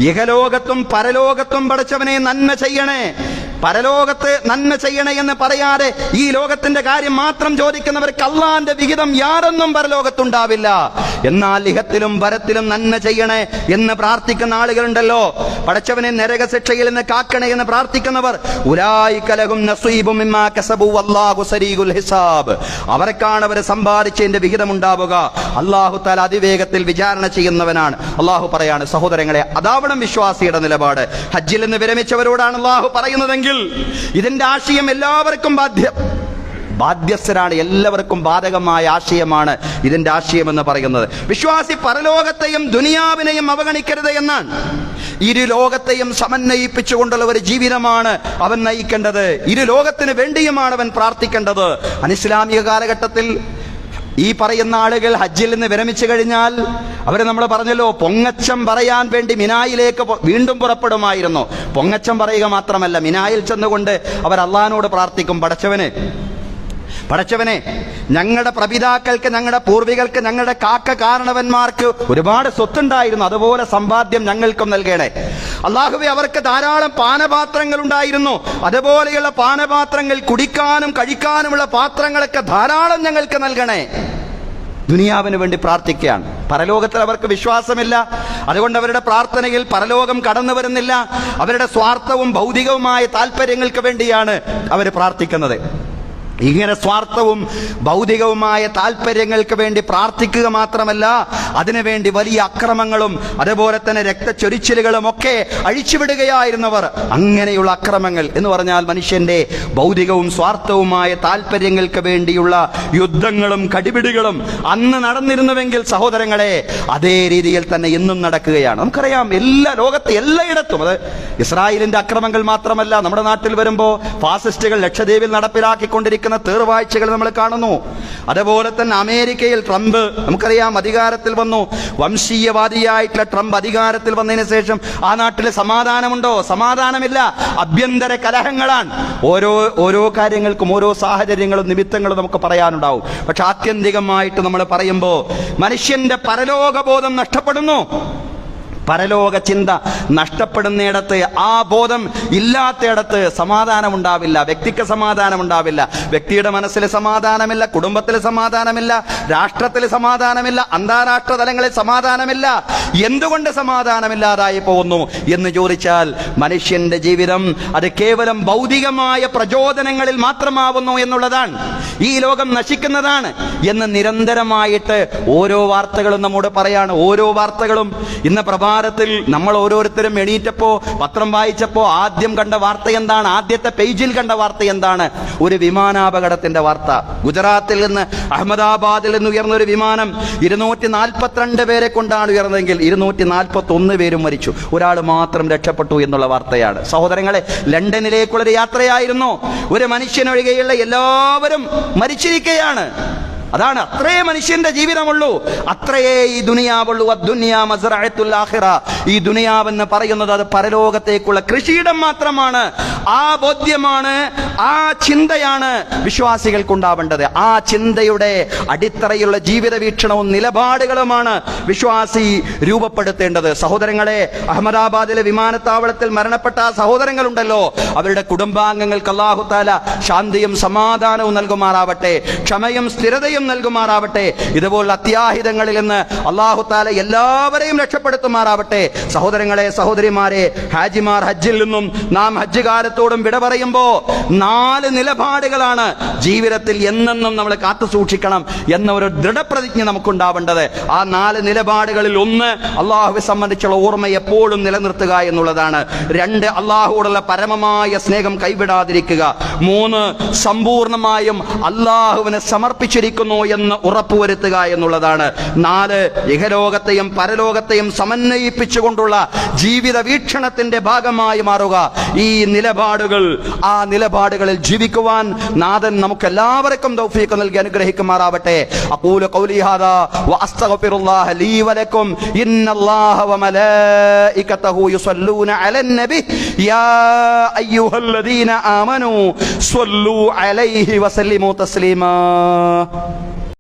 ഇഹലോകത്തും പരലോകത്തും പടച്ചവനെ നന്മ ചെയ്യണേ, പരലോകത്ത് നന്മ ചെയ്യണേ എന്ന് പറയാതെ ഈ ലോകത്തിന്റെ കാര്യം മാത്രം ചോദിക്കുന്നവർക്ക് അള്ളാന്റെ വിഹിതം യാതൊന്നും പരലോകത്തുണ്ടാവില്ല. എന്നാൽ ഇഹത്തിലും പരത്തിലും നന്മ ചെയ്യണേ എന്ന് പ്രാർത്ഥിക്കുന്ന ആളുകളുണ്ടല്ലോ, പടച്ചവനെ നരകശിക്ഷയിൽ നിന്ന് കാക്കണേ എന്ന് പ്രാർത്ഥിക്കുന്നവർ, ഉലൈക ലഹും നസീബും മിമ്മാ കസബൂ വല്ലാഹു സരീഉൽ ഹിസാബ്, അവർക്കാണ് അവർ സമ്പാദിച്ചതിന്റെ വിഹിതം ഉണ്ടാവുക. അല്ലാഹു തആല അതിവേഗത്തിൽ വിചാരണ ചെയ്യുന്നവനാണ്. അല്ലാഹു പറയാണ്, സഹോദരങ്ങളെ, അതാവണം വിശ്വാസിയുടെ നിലപാട്. ഹജ്ജിൽ നിന്ന് വിരമിച്ചവരോടാണ് അല്ലാഹു പറയുന്നതെങ്കിൽ ഇതിന്റെ ആശയം എല്ലാവർക്കും ബാധ്യസ്ഥരാണ്, എല്ലാവർക്കും ബാധകമായ ആശയമാണ് ഇതിന്റെ ആശയമെന്ന് പറയുന്നത്. വിശ്വാസി പരലോകത്തെയും ദുനിയാവിനെയും അവഗണിക്കരുത് എന്നാണ്. ഇരു ലോകത്തെയും സമന്വയിപ്പിച്ചുകൊണ്ടുള്ള ഒരു ജീവിതമാണ് അവൻ നയിക്കേണ്ടത്. ഇരു ലോകത്തിന് വേണ്ടിയുമാണ് അവൻ പ്രാർത്ഥിക്കേണ്ടത്. അനിസ്ലാമിക കാലഘട്ടത്തിൽ ഈ പറയുന്ന ആളുകൾ ഹജ്ജിൽ നിന്ന് വിരമിച്ചു കഴിഞ്ഞാൽ അവരെ നമ്മൾ പറഞ്ഞല്ലോ, പൊങ്ങച്ചം പറയാൻ വേണ്ടി മിനായിലേക്ക് വീണ്ടും പുറപ്പെടുമായിരുന്നു. പൊങ്ങച്ചം പറയുക മാത്രമല്ല, മിനായിൽ ചെന്നുകൊണ്ട് അവർ അള്ളാഹിനോട് പ്രാർത്ഥിക്കും, പടച്ചവനെ ഞങ്ങളുടെ പ്രപിതാക്കൾക്ക്, ഞങ്ങളുടെ പൂർവികർക്ക്, ഞങ്ങളുടെ കാരണവന്മാർക്ക് ഒരുപാട് സ്വത്തുണ്ടായിരുന്നു, അതുപോലെ സമ്പാദ്യം ഞങ്ങൾക്കും നൽകണേ. അല്ലാഹുവേ, അവർക്ക് ധാരാളം പാനപാത്രങ്ങൾ ഉണ്ടായിരുന്നു, അതുപോലെയുള്ള പാനപാത്രങ്ങൾ, കുടിക്കാനും കഴിക്കാനുമുള്ള പാത്രങ്ങളൊക്കെ ധാരാളം ഞങ്ങൾക്ക് നൽകണേ. ദുനിയാവിന് വേണ്ടി പ്രാർത്ഥിക്കുകയാണ്. പരലോകത്തിൽ അവർക്ക് വിശ്വാസമില്ല, അതുകൊണ്ട് അവരുടെ പ്രാർത്ഥനയിൽ പരലോകം കടന്നു വരുന്നില്ല. അവരുടെ സ്വാർത്ഥവും ഭൗതികവുമായ താല്പര്യങ്ങൾക്ക് വേണ്ടിയാണ് അവർ പ്രാർത്ഥിക്കുന്നത്. ഇങ്ങനെ സ്വാർത്ഥവും ഭൗതികവുമായ താല്പര്യങ്ങൾക്ക് വേണ്ടി പ്രാർത്ഥിക്കുക മാത്രമല്ല, അതിനുവേണ്ടി വലിയ അക്രമങ്ങളും അതുപോലെ തന്നെ രക്തച്ചൊരിച്ചിലുകളും ഒക്കെ അഴിച്ചുവിടുകയായിരുന്നവർ. അങ്ങനെയുള്ള അക്രമങ്ങൾ എന്ന് പറഞ്ഞാൽ മനുഷ്യന്റെ ഭൗതികവും സ്വാർത്ഥവുമായ താല്പര്യങ്ങൾക്ക് വേണ്ടിയുള്ള യുദ്ധങ്ങളും കടിപിടികളും അന്ന് നടന്നിരുന്നുവെങ്കിൽ സഹോദരങ്ങളെ, അതേ രീതിയിൽ തന്നെ ഇന്നും നടക്കുകയാണ്. നമുക്കറിയാം, ലോകത്ത് എല്ലായിടത്തും, അത് ഇസ്രായേലിന്റെ അക്രമങ്ങൾ മാത്രമല്ല, നമ്മുടെ നാട്ടിൽ വരുമ്പോൾ ഫാസിസ്റ്റുകൾ ലക്ഷദ്വീപിൽ നടപ്പിലാക്കിക്കൊണ്ടിരിക്കുന്ന തീർവാഴ്ചകൾ നമ്മൾ കാണുന്നു. അതുപോലെ തന്നെ അമേരിക്കയിൽ ട്രംപ്, നമുക്കറിയാം, അധികാരത്തിൽ വന്നു. വംശീയവാദിയായിട്ടുള്ള ട്രംപ് അധികാരത്തിൽ വന്നതിന് ശേഷം ആ നാട്ടിൽ സമാധാനമുണ്ടോ? സമാധാനമില്ല. ആഭ്യന്തര കലഹങ്ങളാണ്. ഓരോ കാര്യങ്ങൾക്കും ഓരോ സാഹചര്യങ്ങളും നിമിത്തങ്ങളും നമുക്ക് പറയാനുണ്ടാവും. പക്ഷെ ആത്യന്തികമായിട്ട് നമ്മൾ പറയുമ്പോൾ മനുഷ്യന്റെ പരലോകബോധം നഷ്ടപ്പെടുന്നു. പരലോക ചിന്ത നഷ്ടപ്പെടുന്നിടത്ത്, ആ ബോധം ഇല്ലാത്തയിടത്ത് സമാധാനമുണ്ടാവില്ല. വ്യക്തിക്ക് സമാധാനമുണ്ടാവില്ല. വ്യക്തിയുടെ മനസ്സിൽ സമാധാനമില്ല, കുടുംബത്തിൽ സമാധാനമില്ല, രാഷ്ട്രത്തിൽ സമാധാനമില്ല, അന്താരാഷ്ട്ര തലങ്ങളിൽ സമാധാനമില്ല. എന്തുകൊണ്ട് സമാധാനമില്ലാതായി പോകുന്നു എന്ന് ചോദിച്ചാൽ, മനുഷ്യന്റെ ജീവിതം അത് കേവലം ഭൗതികമായ പ്രചോദനങ്ങളിൽ മാത്രമാവുന്നു എന്നുള്ളതാണ്. ഈ ലോകം നശിക്കുന്നതാണ് എന്ന് നിരന്തരമായിട്ട് ഓരോ വാർത്തകളും നമ്മോട് പറയാണ്. ഓരോ വാർത്തകളും ഇന്ന് പ്രഭാതത്തിൽ നമ്മൾ ഓരോരുത്തരും എണീറ്റപ്പോ പത്രം വായിച്ചപ്പോ ആദ്യം കണ്ട വാർത്ത എന്താണ്? ആദ്യത്തെ പേജിൽ കണ്ട വാർത്ത എന്താണ്? ഒരു വിമാനാപകടത്തിന്റെ വാർത്ത. ഗുജറാത്തിൽ നിന്ന്, അഹമ്മദാബാദിൽ നിന്ന് ഉയർന്ന ഒരു വിമാനം 242 പേരെ കൊണ്ടാണ് ഉയർന്നതെങ്കിൽ 241 പേരും മരിച്ചു, ഒരാൾ മാത്രം രക്ഷപ്പെട്ടു എന്നുള്ള വാർത്തയാണ്. സഹോദരങ്ങളെ, ലണ്ടനിലേക്കുള്ളൊരു യാത്രയായിരുന്നു. ഒരു മനുഷ്യനൊഴികെയുള്ള എല്ലാവരും മരിച്ചിരിക്കുകയാണ്. അതാണ്, അത്രേ മനുഷ്യന്റെ ജീവിതമുള്ളൂ, അത്രയേ ഈ ദുനിയാവുള്ളൂ. അദ്ദുനിയാ മസ്റഅത്തുൽ ആഖിറ. ഈ ദുനിയാവെന്ന് പറയുന്നത് അത് പരലോകത്തേക്കുള്ള കൃഷിയിടം മാത്രമാണ്. ആ ബോധ്യമാണ്, ആ ചിന്തയാണ് വിശ്വാസികൾക്കുണ്ടാവേണ്ടത്. ആ ചിന്തയുടെ അടിത്തറയുള്ള ജീവിത വീക്ഷണവും നിലപാടുകളുമാണ് വിശ്വാസി രൂപപ്പെടുത്തേണ്ടത്. സഹോദരങ്ങളെ, അഹമ്മദാബാദിലെ വിമാനത്താവളത്തിൽ മരണപ്പെട്ട ആ സഹോദരങ്ങളുണ്ടല്ലോ, അവരുടെ കുടുംബാംഗങ്ങൾക്ക് അല്ലാഹു തആല ശാന്തിയും സമാധാനവും നൽകുമാറാവട്ടെ, ക്ഷമയും സ്ഥിരതയും നൽകുമാറാവട്ടെ. ഇതുപോലുള്ള അത്യാഹിതങ്ങളിൽ നിന്ന് അല്ലാഹു തആല എല്ലാവരെയും രക്ഷപ്പെടുത്തുമാറാവട്ടെ. സഹോദരങ്ങളെ, സഹോദരിമാരെ, ഹാജിമാർ ഹജ്ജിൽ നിന്നും നാം ഹജ്ജ് കാലത്തോടും വിട പറയുമ്പോ 4 നിലപാടുകളാണ് ജീവിതത്തിൽ എന്നെന്നും നമ്മൾ കാത്തു സൂക്ഷിക്കണം എന്ന ഒരു ദൃഢപ്രതിജ്ഞ നമുക്കുണ്ടാവേണ്ടത്. ആ 4 നിലപാടുകളിൽ ഒന്ന്, അള്ളാഹുവെ സംബന്ധിച്ചുള്ള ഓർമ്മ എപ്പോഴും നിലനിർത്തുക എന്നുള്ളതാണ്. 2, അള്ളാഹുവോടുള്ള പരമമായ സ്നേഹം കൈവിടാതിരിക്കുക. 3, സമ്പൂർണമായും അള്ളാഹുവിനെ സമർപ്പിച്ചിരിക്കുന്നു എന്ന് ഉറപ്പുവരുത്തുക എന്നുള്ളതാണ്. 4, ഇഹലോകത്തെയും പരലോകത്തെയും സമന്വയിപ്പിച്ചുകൊണ്ടുള്ള ജീവിത വീക്ഷണത്തിന്റെ ഭാഗമായി മാറുക. ഈ നിലപാടുകൾ, ആ നിലപാടുകളിൽ ജീവിക്കുവാൻ നാഥൻ നമുക്ക് എല്ലാവർക്കും തൗഫീഖ് നൽകി അനുഗ്രഹിക്കുമാറാവട്ടെ. അഖൂലു ഖൗലി ഹാദാ വഅസ്തഗ്ഫിറുല്ലാഹ ലീ വലക്കും. ഇന്നല്ലാഹ വമലായികതഹു യുസല്ലൂന അലൻ നബി യാ അയ്യുഹല്ലദീന ആമനൂ സ്വല്ലൂ അലൈഹി വസല്ലിമൂ തസ്ലീമാ.